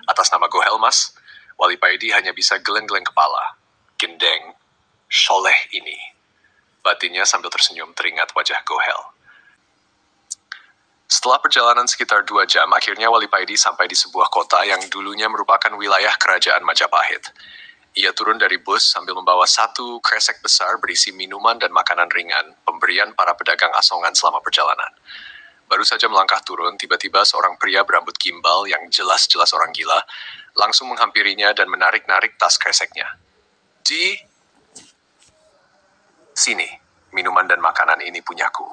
Atas nama Gohel, mas, Wali Paidi hanya bisa geleng-geleng kepala. Gendeng, soleh ini. Batinnya sambil tersenyum teringat wajah Gohel. Setelah perjalanan sekitar 2 jam, akhirnya Wali Paidi sampai di sebuah kota yang dulunya merupakan wilayah kerajaan Majapahit. Ia turun dari bus sambil membawa 1 kresek besar berisi minuman dan makanan ringan, pemberian para pedagang asongan selama perjalanan. Baru saja melangkah turun, tiba-tiba seorang pria berambut gimbal yang jelas-jelas orang gila, langsung menghampirinya dan menarik-narik tas kreseknya. Di sini, minuman dan makanan ini punyaku.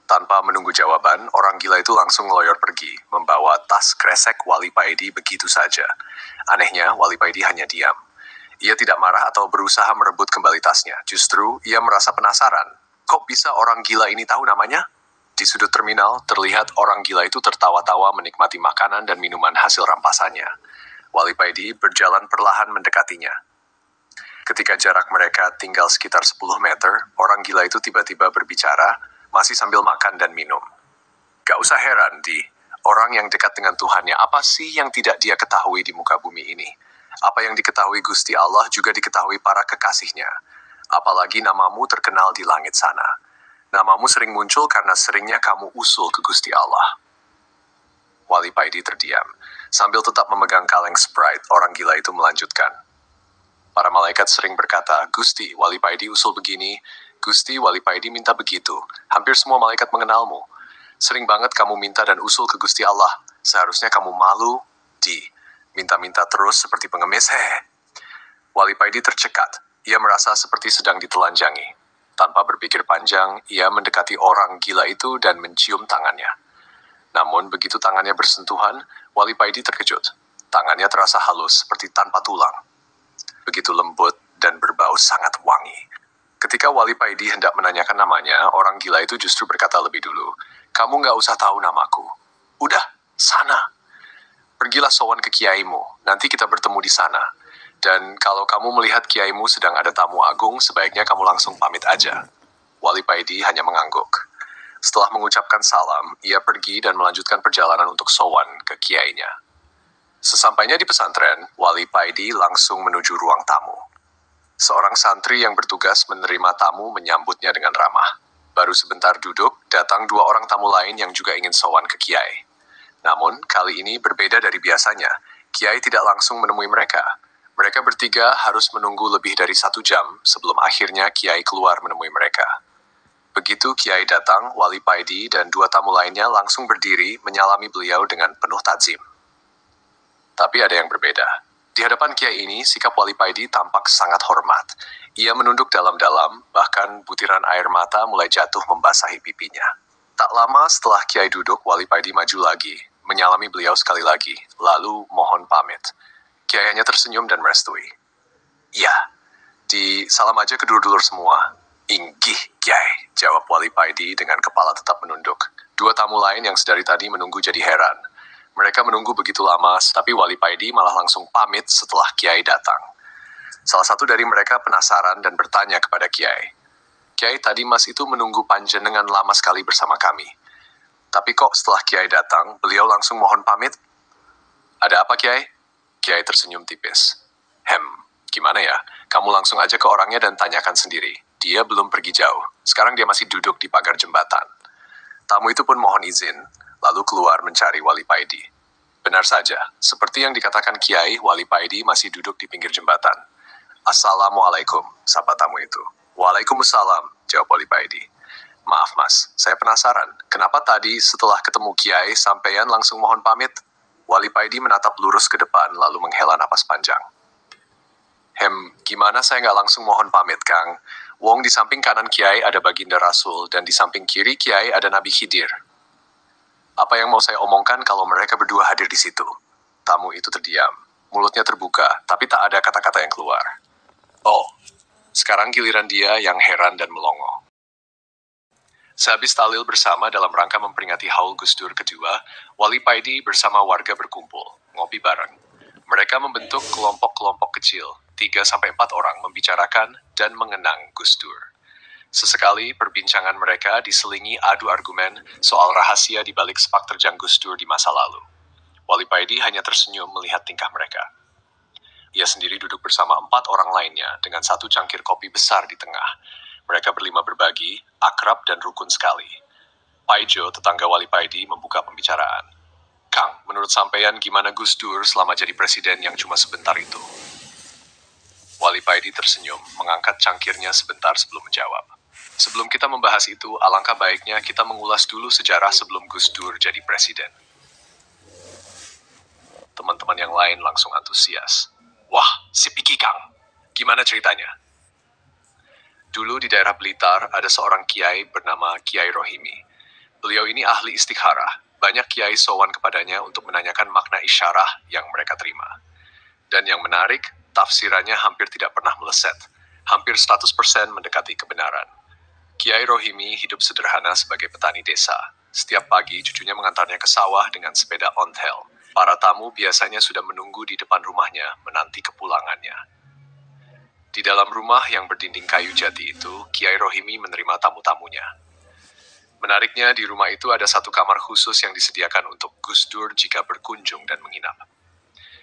Tanpa menunggu jawaban, orang gila itu langsung ngeloyor pergi, membawa tas kresek Wali Paidi begitu saja. Anehnya, Wali Paidi hanya diam. Ia tidak marah atau berusaha merebut kembali tasnya. Justru, ia merasa penasaran. Kok bisa orang gila ini tahu namanya? Di sudut terminal, terlihat orang gila itu tertawa-tawa menikmati makanan dan minuman hasil rampasannya. Wali Paidi berjalan perlahan mendekatinya. Ketika jarak mereka tinggal sekitar 10 meter, orang gila itu tiba-tiba berbicara, masih sambil makan dan minum. Gak usah heran, Di. Orang yang dekat dengan Tuhannya, apa sih yang tidak dia ketahui di muka bumi ini? Apa yang diketahui Gusti Allah juga diketahui para kekasihnya. Apalagi namamu terkenal di langit sana. Namamu sering muncul karena seringnya kamu usul ke Gusti Allah. Wali Paidi terdiam. Sambil tetap memegang kaleng Sprite, orang gila itu melanjutkan. Para malaikat sering berkata, Gusti, Wali Paidi usul begini. Gusti, Wali Paidi minta begitu. Hampir semua malaikat mengenalmu. Sering banget kamu minta dan usul ke Gusti Allah. Seharusnya kamu malu, Di. Minta-minta terus seperti pengemis, Wali Paidi tercekat. Ia merasa seperti sedang ditelanjangi. Tanpa berpikir panjang, ia mendekati orang gila itu dan mencium tangannya. Namun, begitu tangannya bersentuhan, Wali Paidi terkejut. Tangannya terasa halus, seperti tanpa tulang. Begitu lembut dan berbau sangat wangi. Ketika Wali Paidi hendak menanyakan namanya, orang gila itu justru berkata lebih dulu, kamu nggak usah tahu namaku. Udah, sana. Pergilah sowan ke kiaimu, nanti kita bertemu di sana. Dan kalau kamu melihat kiaimu sedang ada tamu agung, sebaiknya kamu langsung pamit aja. Wali Paidi hanya mengangguk. Setelah mengucapkan salam, ia pergi dan melanjutkan perjalanan untuk sowan ke kiainya. Sesampainya di pesantren, Wali Paidi langsung menuju ruang tamu. Seorang santri yang bertugas menerima tamu menyambutnya dengan ramah. Baru sebentar duduk, datang 2 orang tamu lain yang juga ingin sowan ke kiai. Namun, kali ini berbeda dari biasanya. Kiai tidak langsung menemui mereka. Mereka bertiga harus menunggu lebih dari 1 jam sebelum akhirnya Kiai keluar menemui mereka. Begitu Kiai datang, Wali Paidi dan 2 tamu lainnya langsung berdiri menyalami beliau dengan penuh takzim. Tapi ada yang berbeda. Di hadapan Kiai ini, sikap Wali Paidi tampak sangat hormat. Ia menunduk dalam-dalam, bahkan butiran air mata mulai jatuh membasahi pipinya. Tak lama setelah Kiai duduk, Wali Paidi maju lagi, menyalami beliau sekali lagi, lalu mohon pamit. Kiai hanya tersenyum dan merestui. Iya, salam aja ke dulur-dulur semua. Inggih, Kiai, jawab Wali Paidi dengan kepala tetap menunduk. 2 tamu lain yang sedari tadi menunggu jadi heran. Mereka menunggu begitu lama, tapi Wali Paidi malah langsung pamit setelah Kiai datang. Salah satu dari mereka penasaran dan bertanya kepada Kiai. Kiai, tadi Mas itu menunggu panjenengan lama sekali bersama kami. Tapi kok setelah Kiai datang, beliau langsung mohon pamit? Ada apa, Kiai? Kiai tersenyum tipis. Gimana ya? Kamu langsung aja ke orangnya dan tanyakan sendiri. Dia belum pergi jauh. Sekarang dia masih duduk di pagar jembatan. Tamu itu pun mohon izin, lalu keluar mencari Wali Paidi. Benar saja, seperti yang dikatakan Kiai, Wali Paidi masih duduk di pinggir jembatan. Assalamualaikum, sapa tamu itu. Waalaikumsalam, jawab Wali Paidi. Maaf Mas, saya penasaran, kenapa tadi setelah ketemu Kiai sampeyan langsung mohon pamit? Wali Paidi menatap lurus ke depan lalu menghela napas panjang. Gimana saya nggak langsung mohon pamit, Kang? Wong di samping kanan Kiai ada Baginda Rasul dan di samping kiri Kiai ada Nabi Khidir. Apa yang mau saya omongkan kalau mereka berdua hadir di situ? Tamu itu terdiam, mulutnya terbuka, tapi tak ada kata-kata yang keluar. Oh, sekarang giliran dia yang heran dan melongo. Sehabis tahlil bersama dalam rangka memperingati haul Gus Dur kedua, Wali Paidi bersama warga berkumpul, ngopi bareng. Mereka membentuk kelompok-kelompok kecil, 3-4 orang membicarakan dan mengenang Gus Dur. Sesekali perbincangan mereka diselingi adu argumen soal rahasia di balik sepak terjang Gus Dur di masa lalu. Wali Paidi hanya tersenyum melihat tingkah mereka. Ia sendiri duduk bersama 4 orang lainnya dengan 1 cangkir kopi besar di tengah. Mereka berlima berbagi, akrab dan rukun sekali. Paijo, tetangga Wali Paidi, membuka pembicaraan. Kang, menurut sampeyan gimana Gus Dur selama jadi presiden yang cuma sebentar itu? Wali Paidi tersenyum, mengangkat cangkirnya sebentar sebelum menjawab. Sebelum kita membahas itu, alangkah baiknya kita mengulas dulu sejarah sebelum Gus Dur jadi presiden. Teman-teman yang lain langsung antusias. Wah, si Piki Kang, gimana ceritanya? Dulu di daerah Blitar ada seorang kiai bernama Kiai Rohimi. Beliau ini ahli istikharah. Banyak kiai sowan kepadanya untuk menanyakan makna isyarah yang mereka terima. Dan yang menarik, Tafsirannya hampir tidak pernah meleset, hampir 100% mendekati kebenaran. Kiai Rohimi hidup sederhana sebagai petani desa. Setiap pagi cucunya mengantarnya ke sawah dengan sepeda ontel. Para tamu biasanya sudah menunggu di depan rumahnya menanti kepulangannya. Di dalam rumah yang berdinding kayu jati itu, Kiai Rohimi menerima tamu-tamunya. Menariknya, di rumah itu ada satu kamar khusus yang disediakan untuk Gus Dur jika berkunjung dan menginap.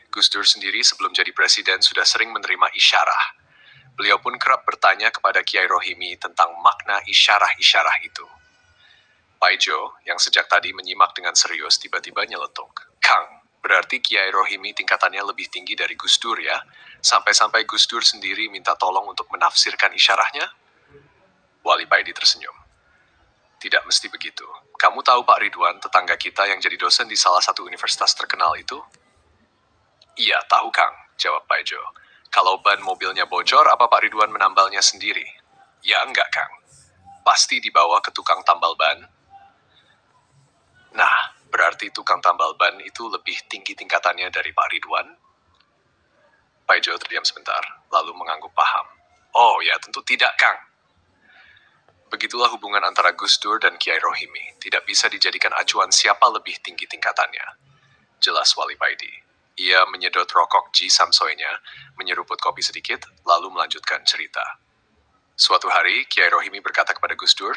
Gus Dur sendiri sebelum jadi presiden sudah sering menerima isyarah. Beliau pun kerap bertanya kepada Kiai Rohimi tentang makna isyarah-isyarah itu. Paijo, yang sejak tadi menyimak dengan serius, tiba-tiba nyeletuk. "Kang, berarti Kiai Rohimi tingkatannya lebih tinggi dari Gus Dur ya? Sampai-sampai Gus Dur sendiri minta tolong untuk menafsirkan isyarahnya?" Wali Paidi tersenyum. "Tidak mesti begitu. Kamu tahu Pak Ridwan, tetangga kita yang jadi dosen di salah satu universitas terkenal itu?" "Iya, tahu Kang," jawab Paijo. "Kalau ban mobilnya bocor, apa Pak Ridwan menambalnya sendiri?" "Ya enggak, Kang. Pasti dibawa ke tukang tambal ban." "Nah, berarti tukang tambal ban itu lebih tinggi tingkatannya dari Pak Ridwan?" Paijo terdiam sebentar, lalu mengangguk paham. "Oh ya, tentu tidak, Kang." Begitulah hubungan antara Gus Dur dan Kiai Rohimi. Tidak bisa dijadikan acuan siapa lebih tinggi tingkatannya. Jelas Wali Paidi. Ia menyedot rokok Ji Samsoe-nya, menyeruput kopi sedikit, lalu melanjutkan cerita. Suatu hari, Kiai Rohimi berkata kepada Gus Dur,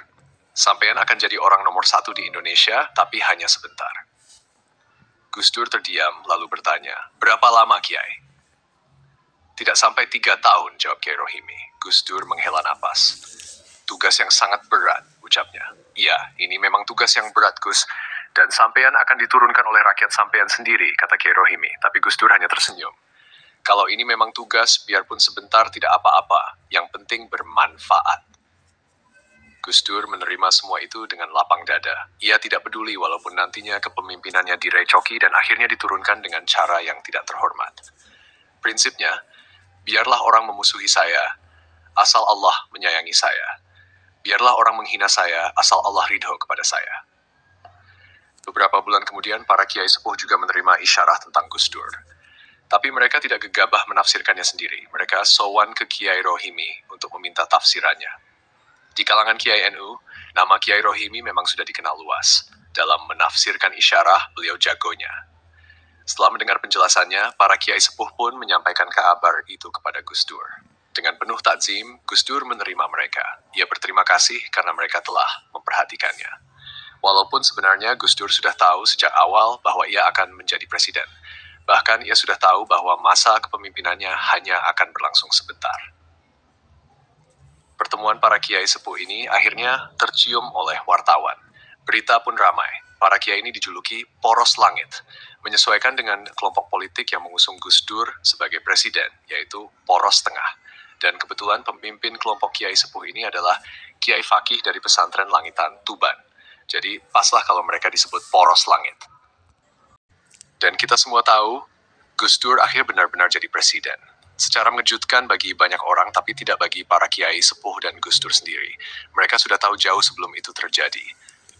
"Sampean akan jadi orang nomor 1 di Indonesia, tapi hanya sebentar." Gus Dur terdiam, lalu bertanya, "Berapa lama, Kiai?" "Tidak sampai 3 tahun, jawab Kiai Rohimi. Gus Dur menghela napas. "Tugas yang sangat berat," ucapnya. "Iya, ini memang tugas yang berat, Gus. Dan sampean akan diturunkan oleh rakyat sampean sendiri," kata Kiai Rohimi. Tapi Gus Dur hanya tersenyum. "Kalau ini memang tugas, biarpun sebentar tidak apa-apa. Yang penting bermanfaat." Gus Dur menerima semua itu dengan lapang dada. Ia tidak peduli walaupun nantinya kepemimpinannya direcoki dan akhirnya diturunkan dengan cara yang tidak terhormat. Prinsipnya, biarlah orang memusuhi saya, asal Allah menyayangi saya. Biarlah orang menghina saya, asal Allah ridho kepada saya. Beberapa bulan kemudian, para kiai sepuh juga menerima isyarah tentang Gus Dur. Tapi mereka tidak gegabah menafsirkannya sendiri. Mereka sowan ke Kiai Rohimi untuk meminta tafsirannya. Di kalangan Kiai NU, nama Kiai Rohimi memang sudah dikenal luas. Dalam menafsirkan isyarah, beliau jagonya. Setelah mendengar penjelasannya, para kiai sepuh pun menyampaikan kabar itu kepada Gus Dur. Dengan penuh takzim, Gus Dur menerima mereka. Ia berterima kasih karena mereka telah memperhatikannya. Walaupun sebenarnya Gus Dur sudah tahu sejak awal bahwa ia akan menjadi presiden. Bahkan ia sudah tahu bahwa masa kepemimpinannya hanya akan berlangsung sebentar. Pertemuan para kiai sepuh ini akhirnya tercium oleh wartawan. Berita pun ramai. Para kiai ini dijuluki poros langit, menyesuaikan dengan kelompok politik yang mengusung Gus Dur sebagai presiden, yaitu poros tengah. Dan kebetulan pemimpin kelompok kiai sepuh ini adalah Kiai Fakih dari pesantren Langitan, Tuban. Jadi paslah kalau mereka disebut poros langit. Dan kita semua tahu, Gus Dur akhirnya benar-benar jadi presiden. Secara mengejutkan bagi banyak orang, tapi tidak bagi para kiai sepuh dan Gus Dur sendiri. Mereka sudah tahu jauh sebelum itu terjadi.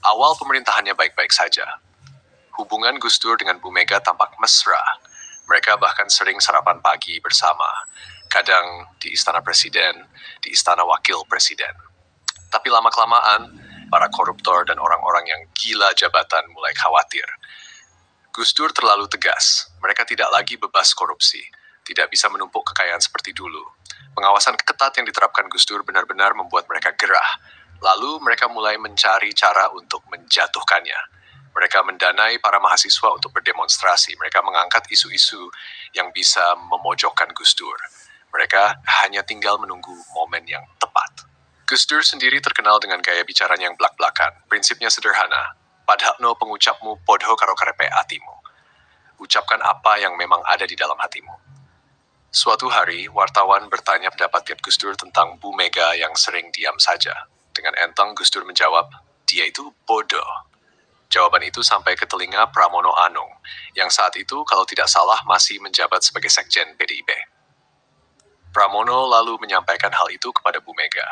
Awal pemerintahannya baik-baik saja. Hubungan Gus Dur dengan Bu Mega tampak mesra. Mereka bahkan sering sarapan pagi bersama. Kadang di Istana Presiden, di Istana Wakil Presiden. Tapi lama-kelamaan, para koruptor dan orang-orang yang gila jabatan mulai khawatir. Gus Dur terlalu tegas. Mereka tidak lagi bebas korupsi. Tidak bisa menumpuk kekayaan seperti dulu. Pengawasan ketat yang diterapkan Gus Dur benar-benar membuat mereka gerah. Lalu mereka mulai mencari cara untuk menjatuhkannya. Mereka mendanai para mahasiswa untuk berdemonstrasi. Mereka mengangkat isu-isu yang bisa memojokkan Gus Dur. Mereka hanya tinggal menunggu momen yang tepat. Gus Dur sendiri terkenal dengan gaya bicaranya yang blak-blakan. Prinsipnya sederhana. Padahno pengucapmu podho karo karepe atimu. Ucapkan apa yang memang ada di dalam hatimu. Suatu hari, wartawan bertanya pendapat Gus Dur tentang Bu Mega yang sering diam saja. Dengan enteng Gus Dur menjawab, dia itu bodoh. Jawaban itu sampai ke telinga Pramono Anung, yang saat itu kalau tidak salah masih menjabat sebagai sekjen PDIP. Pramono lalu menyampaikan hal itu kepada Bu Mega.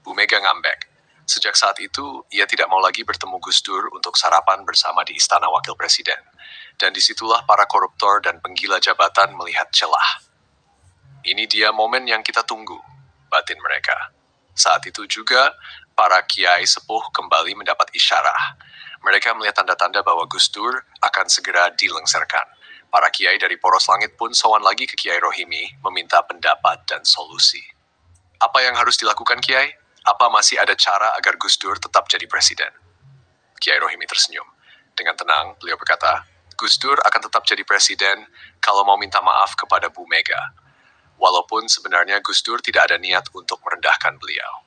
Bu Mega ngambek. Sejak saat itu, ia tidak mau lagi bertemu Gus Dur untuk sarapan bersama di Istana Wakil Presiden. Dan disitulah para koruptor dan penggila jabatan melihat celah. Ini dia momen yang kita tunggu, batin mereka. Saat itu juga, para kiai sepuh kembali mendapat isyarah. Mereka melihat tanda-tanda bahwa Gus Dur akan segera dilengsarkan. Para kiai dari poros langit pun sowan lagi ke Kiai Rohimi, meminta pendapat dan solusi. Apa yang harus dilakukan, Kiai? Apa masih ada cara agar Gus Dur tetap jadi presiden? Kiai Rohimi tersenyum. Dengan tenang, beliau berkata, Gus Dur akan tetap jadi presiden kalau mau minta maaf kepada Bu Mega. Walaupun sebenarnya Gus Dur tidak ada niat untuk merendahkan beliau.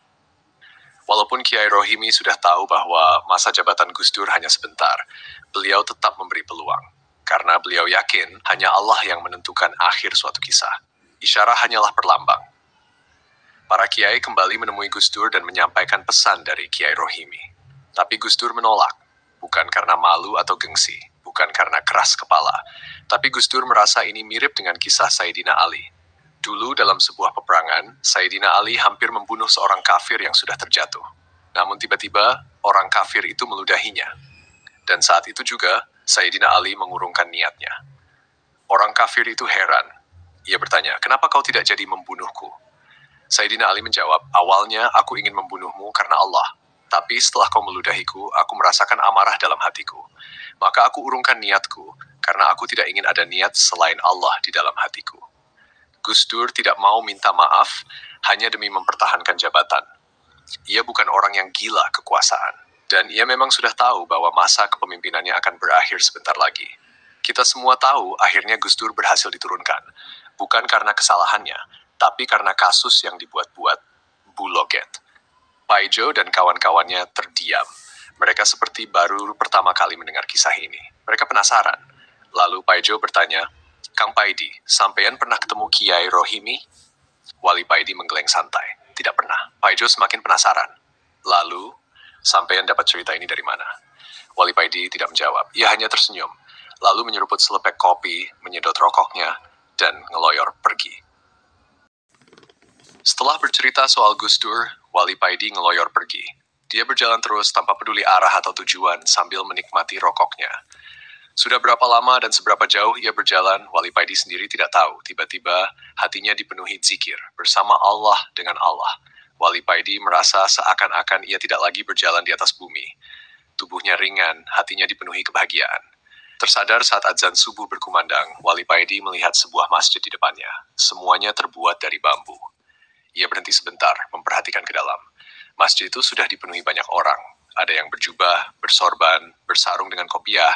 Walaupun Kiai Rohimi sudah tahu bahwa masa jabatan Gus Dur hanya sebentar, beliau tetap memberi peluang. Karena beliau yakin hanya Allah yang menentukan akhir suatu kisah. Isyarah hanyalah perlambang. Para kiai kembali menemui Gus Dur dan menyampaikan pesan dari Kiai Rohimi. Tapi Gus Dur menolak, bukan karena malu atau gengsi, bukan karena keras kepala. Tapi Gus Dur merasa ini mirip dengan kisah Sayyidina Ali. Dulu dalam sebuah peperangan, Sayyidina Ali hampir membunuh seorang kafir yang sudah terjatuh. Namun tiba-tiba, orang kafir itu meludahinya. Dan saat itu juga, Sayyidina Ali mengurungkan niatnya. Orang kafir itu heran. Ia bertanya, kenapa kau tidak jadi membunuhku? Sayyidina Ali menjawab, awalnya aku ingin membunuhmu karena Allah. Tapi setelah kau meludahiku, aku merasakan amarah dalam hatiku. Maka aku urungkan niatku, karena aku tidak ingin ada niat selain Allah di dalam hatiku. Gus Dur tidak mau minta maaf hanya demi mempertahankan jabatan. Ia bukan orang yang gila kekuasaan. Dan ia memang sudah tahu bahwa masa kepemimpinannya akan berakhir sebentar lagi. Kita semua tahu akhirnya Gus Dur berhasil diturunkan. Bukan karena kesalahannya, tapi karena kasus yang dibuat-buat Buloget. Paijo dan kawan-kawannya terdiam. Mereka seperti baru pertama kali mendengar kisah ini. Mereka penasaran. Lalu Paijo bertanya, Kang Paidi, sampean pernah ketemu Kiai Rohimi? Wali Paidi menggeleng santai. Tidak pernah. Paijo semakin penasaran. Lalu, sampean dapat cerita ini dari mana? Wali Paidi tidak menjawab. Ia hanya tersenyum. Lalu menyeruput selepek kopi, menyedot rokoknya, dan ngeloyor pergi. Setelah bercerita soal Gus Dur, Wali Paidi ngeloyor pergi. Dia berjalan terus tanpa peduli arah atau tujuan sambil menikmati rokoknya. Sudah berapa lama dan seberapa jauh ia berjalan, Wali Paidi sendiri tidak tahu. Tiba-tiba hatinya dipenuhi zikir bersama Allah dengan Allah. Wali Paidi merasa seakan-akan ia tidak lagi berjalan di atas bumi. Tubuhnya ringan, hatinya dipenuhi kebahagiaan. Tersadar saat azan subuh berkumandang, Wali Paidi melihat sebuah masjid di depannya. Semuanya terbuat dari bambu. Ia berhenti sebentar, memperhatikan ke dalam. Masjid itu sudah dipenuhi banyak orang. Ada yang berjubah, bersorban, bersarung dengan kopiah.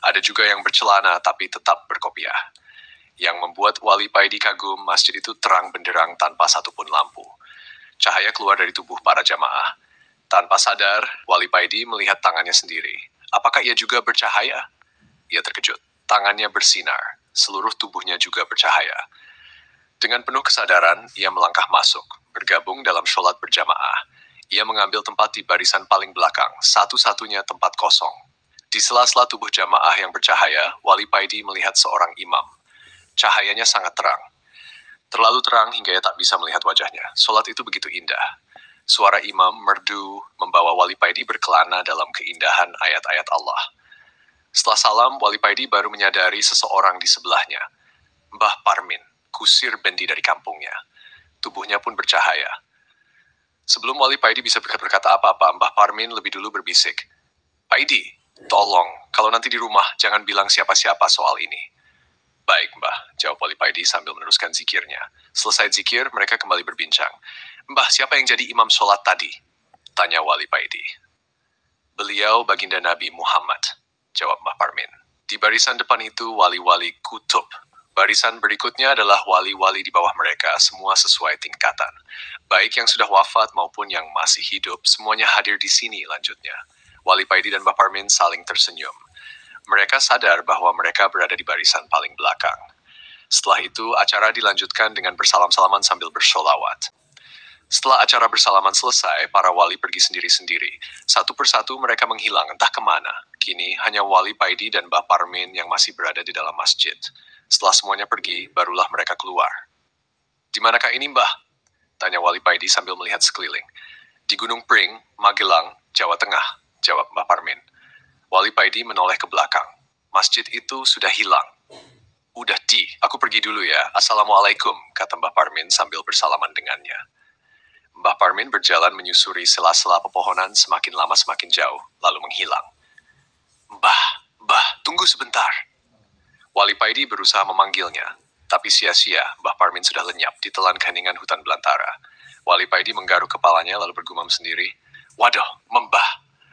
Ada juga yang bercelana tapi tetap berkopiah. Yang membuat Wali Paidi kagum, masjid itu terang benderang tanpa satupun lampu. Cahaya keluar dari tubuh para jamaah. Tanpa sadar, Wali Paidi melihat tangannya sendiri. Apakah ia juga bercahaya? Ia terkejut. Tangannya bersinar. Seluruh tubuhnya juga bercahaya. Dengan penuh kesadaran, ia melangkah masuk, bergabung dalam sholat berjamaah. Ia mengambil tempat di barisan paling belakang, satu-satunya tempat kosong. Di sela-sela tubuh jamaah yang bercahaya, Wali Paidi melihat seorang imam. Cahayanya sangat terang. Terlalu terang hingga ia tak bisa melihat wajahnya. Sholat itu begitu indah. Suara imam merdu membawa Wali Paidi berkelana dalam keindahan ayat-ayat Allah. Setelah salam, Wali Paidi baru menyadari seseorang di sebelahnya. Mbah Parmin, kusir bendi dari kampungnya. Tubuhnya pun bercahaya. Sebelum Wali Paidi bisa berkata apa-apa, Mbah Parmin lebih dulu berbisik. Paidi, tolong, kalau nanti di rumah jangan bilang siapa-siapa soal ini. Baik, Mbah, jawab Wali Paidi sambil meneruskan zikirnya. Selesai zikir, mereka kembali berbincang. Mbah, siapa yang jadi imam sholat tadi? Tanya Wali Paidi. Beliau baginda Nabi Muhammad, jawab Mbah Parmin. Di barisan depan itu wali-wali kutub. Barisan berikutnya adalah wali-wali di bawah mereka, semua sesuai tingkatan. Baik yang sudah wafat maupun yang masih hidup, semuanya hadir di sini lanjutnya. Wali Paidi dan Mbah Parmin saling tersenyum. Mereka sadar bahwa mereka berada di barisan paling belakang. Setelah itu, acara dilanjutkan dengan bersalam-salaman sambil bersolawat. Setelah acara bersalaman selesai, para wali pergi sendiri-sendiri. Satu persatu mereka menghilang entah kemana. Kini, hanya Wali Paidi dan Mbah Parmin yang masih berada di dalam masjid. Setelah semuanya pergi, barulah mereka keluar. Di manakah ini, Mbah? Tanya Wali Paidi sambil melihat sekeliling. Di Gunung Pring, Magelang, Jawa Tengah, jawab Mbah Parmin. Wali Paidi menoleh ke belakang. Masjid itu sudah hilang. Udah aku pergi dulu ya. Assalamualaikum, kata Mbah Parmin sambil bersalaman dengannya. Mbah Parmin berjalan menyusuri sela-sela pepohonan semakin lama semakin jauh, lalu menghilang. Mbah, tunggu sebentar. Wali Paidi berusaha memanggilnya, tapi sia-sia. Mbah Parmin sudah lenyap ditelan keheningan hutan belantara. Wali Paidi menggaruk kepalanya lalu bergumam sendiri, "Waduh, Mbah,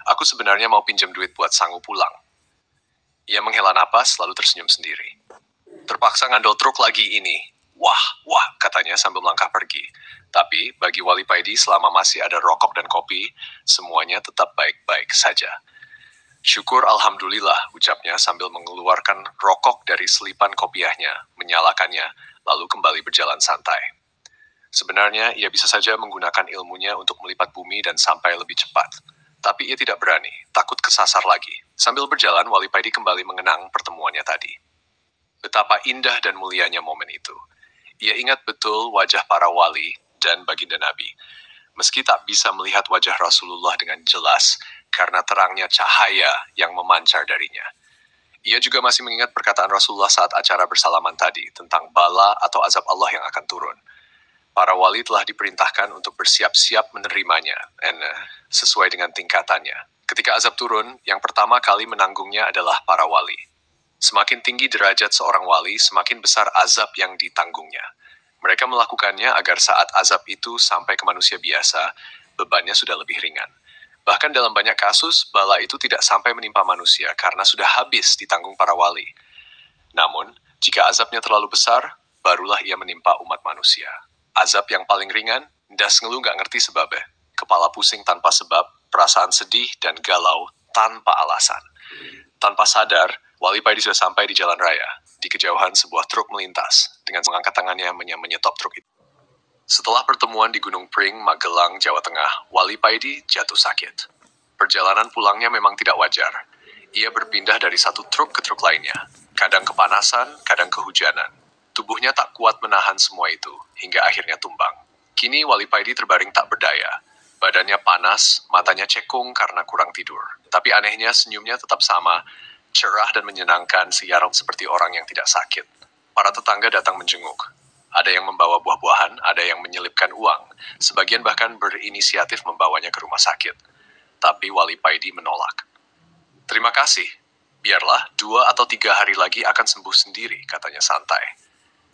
aku sebenarnya mau pinjam duit buat sanggup pulang." Ia menghela napas lalu tersenyum sendiri. Terpaksa ngandol truk lagi ini. Wah, katanya sambil melangkah pergi. Tapi bagi Wali Paidi selama masih ada rokok dan kopi, semuanya tetap baik-baik saja. Syukur alhamdulillah, ucapnya sambil mengeluarkan rokok dari selipan kopiahnya, menyalakannya, lalu kembali berjalan santai. Sebenarnya ia bisa saja menggunakan ilmunya untuk melipat bumi dan sampai lebih cepat. Tapi ia tidak berani, takut kesasar lagi. Sambil berjalan, Wali Paidi kembali mengenang pertemuannya tadi. Betapa indah dan mulianya momen itu. Ia ingat betul wajah para wali dan baginda Nabi. Meski tak bisa melihat wajah Rasulullah dengan jelas karena terangnya cahaya yang memancar darinya. Ia juga masih mengingat perkataan Rasulullah saat acara bersalaman tadi tentang bala atau azab Allah yang akan turun. Para wali telah diperintahkan untuk bersiap-siap menerimanya, sesuai dengan tingkatannya. Ketika azab turun, yang pertama kali menanggungnya adalah para wali. Semakin tinggi derajat seorang wali, semakin besar azab yang ditanggungnya. Mereka melakukannya agar saat azab itu sampai ke manusia biasa, bebannya sudah lebih ringan. Bahkan dalam banyak kasus, bala itu tidak sampai menimpa manusia karena sudah habis ditanggung para wali. Namun, jika azabnya terlalu besar, barulah ia menimpa umat manusia. Azab yang paling ringan, ndas ngeluh nggak ngerti sebabnya. Kepala pusing tanpa sebab, perasaan sedih dan galau tanpa alasan. Tanpa sadar, Wali Paidi sudah sampai di jalan raya. Di kejauhan sebuah truk melintas, dengan mengangkat tangannya menyetop truk itu. Setelah pertemuan di Gunung Pring, Magelang, Jawa Tengah, Wali Paidi jatuh sakit. Perjalanan pulangnya memang tidak wajar. Ia berpindah dari satu truk ke truk lainnya. Kadang kepanasan, kadang kehujanan. Tubuhnya tak kuat menahan semua itu, hingga akhirnya tumbang. Kini Wali Paidi terbaring tak berdaya. Badannya panas, matanya cekung karena kurang tidur. Tapi anehnya senyumnya tetap sama, cerah dan menyenangkan siar seperti orang yang tidak sakit. Para tetangga datang menjenguk. Ada yang membawa buah-buahan, ada yang menyelipkan uang. Sebagian bahkan berinisiatif membawanya ke rumah sakit. Tapi Wali Paidi menolak. "Terima kasih. Biarlah 2 atau 3 hari lagi akan sembuh sendiri," katanya santai.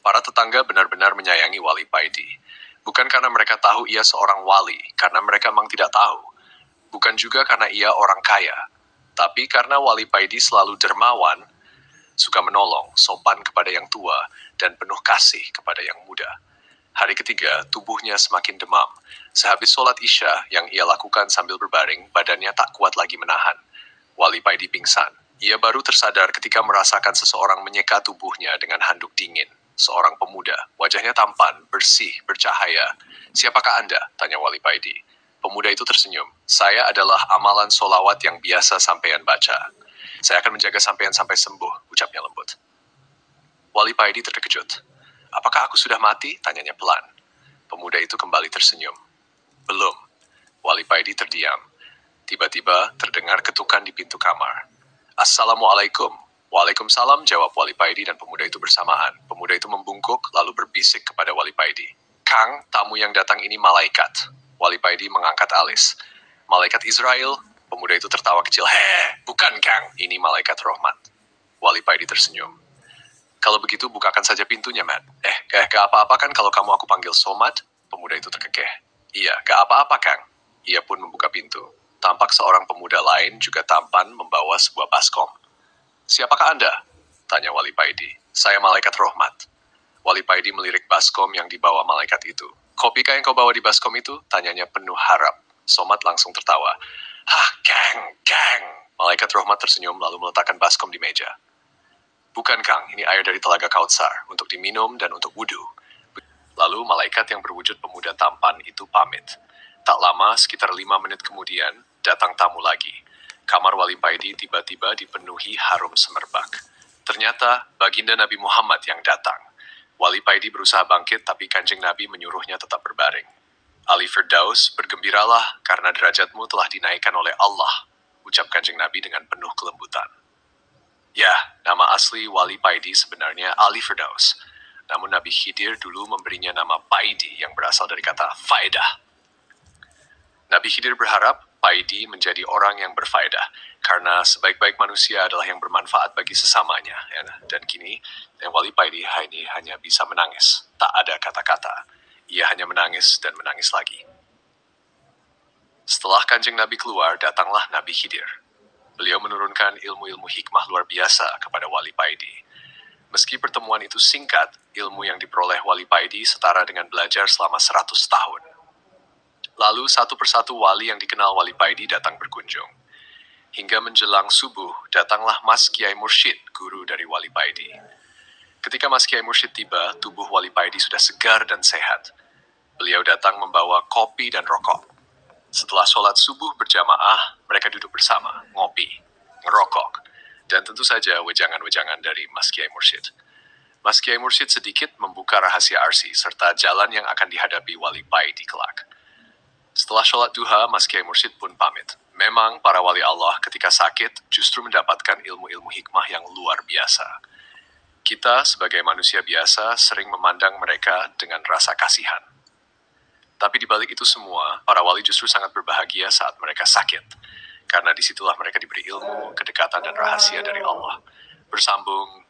Para tetangga benar-benar menyayangi Wali Paidi. Bukan karena mereka tahu ia seorang wali, karena mereka memang tidak tahu. Bukan juga karena ia orang kaya. Tapi karena Wali Paidi selalu dermawan, suka menolong, sopan kepada yang tua, dan penuh kasih kepada yang muda. Hari ketiga, tubuhnya semakin demam. Sehabis sholat Isya yang ia lakukan sambil berbaring, badannya tak kuat lagi menahan. Wali Paidi pingsan. Ia baru tersadar ketika merasakan seseorang menyeka tubuhnya dengan handuk dingin. Seorang pemuda, wajahnya tampan, bersih, bercahaya. "Siapakah Anda?" tanya Wali Paidi. Pemuda itu tersenyum. "Saya adalah amalan solawat yang biasa sampean baca. Saya akan menjaga sampean sampai sembuh," ucapnya lembut. Wali Paidi terkejut. "Apakah aku sudah mati?" tanyanya pelan. Pemuda itu kembali tersenyum. "Belum." Wali Paidi terdiam. Tiba-tiba terdengar ketukan di pintu kamar. "Assalamualaikum." "Waalaikumsalam," jawab Wali Paidi dan pemuda itu bersamaan. Pemuda itu membungkuk lalu berbisik kepada Wali Paidi. "Kang, tamu yang datang ini malaikat." Wali Paidi mengangkat alis. "Malaikat Israel?" Pemuda itu tertawa kecil. Bukan Kang, ini malaikat rahmat." Wali Paidi tersenyum. "Kalau begitu bukakan saja pintunya, Matt." Gak apa-apa kan kalau kamu aku panggil Somad?" Pemuda itu terkekeh. "Iya, gak apa-apa Kang." Ia pun membuka pintu. Tampak seorang pemuda lain juga tampan membawa sebuah baskom. "Siapakah Anda?" tanya Wali Paidi. "Saya malaikat rahmat." Wali Paidi melirik baskom yang dibawa malaikat itu. "Kopikah yang kau bawa di baskom itu?" tanyanya penuh harap. Somad langsung tertawa. Kang. Malaikat rahmat tersenyum lalu meletakkan baskom di meja. "Bukan Kang, ini air dari telaga Kautsar, untuk diminum dan untuk wudhu." Lalu malaikat yang berwujud pemuda tampan itu pamit. Tak lama, sekitar 5 menit kemudian, datang tamu lagi. Kamar Wali Paidi tiba-tiba dipenuhi harum semerbak. Ternyata baginda Nabi Muhammad yang datang. Wali Paidi berusaha bangkit, tapi Kanjeng Nabi menyuruhnya tetap berbaring. "Ali Firdaus, bergembiralah karena derajatmu telah dinaikkan oleh Allah," ucap Kanjeng Nabi dengan penuh kelembutan. Ya, nama asli Wali Paidi sebenarnya Ali Firdaus. Namun Nabi Khidir dulu memberinya nama Paidi yang berasal dari kata faedah. Nabi Khidir berharap Paidi menjadi orang yang berfaedah, karena sebaik-baik manusia adalah yang bermanfaat bagi sesamanya. Ya, dan kini, yang Wali Paidi ini hanya bisa menangis. Tak ada kata-kata. Ia hanya menangis dan menangis lagi. Setelah Kanjeng Nabi keluar, datanglah Nabi Khidir. Beliau menurunkan ilmu-ilmu hikmah luar biasa kepada Wali Paidi. Meski pertemuan itu singkat, ilmu yang diperoleh Wali Paidi setara dengan belajar selama 100 tahun. Lalu satu persatu wali yang dikenal Wali Paidi datang berkunjung. Hingga menjelang subuh, datanglah Mas Kiai Mursyid, guru dari Wali Paidi. Ketika Mas Kiai Mursyid tiba, tubuh Wali Paidi sudah segar dan sehat. Beliau datang membawa kopi dan rokok. Setelah sholat subuh berjamaah, mereka duduk bersama, ngopi, ngerokok, dan tentu saja wejangan-wejangan dari Mas Kiai Mursyid. Mas Kiai Mursyid sedikit membuka rahasia arsi serta jalan yang akan dihadapi Wali Paidi kelak. Setelah sholat duha, Mas Kiai Mursyid pun pamit. Memang para wali Allah ketika sakit justru mendapatkan ilmu-ilmu hikmah yang luar biasa. Kita sebagai manusia biasa sering memandang mereka dengan rasa kasihan. Tapi di balik itu semua, para wali justru sangat berbahagia saat mereka sakit. Karena disitulah mereka diberi ilmu, kedekatan, dan rahasia dari Allah. Bersambung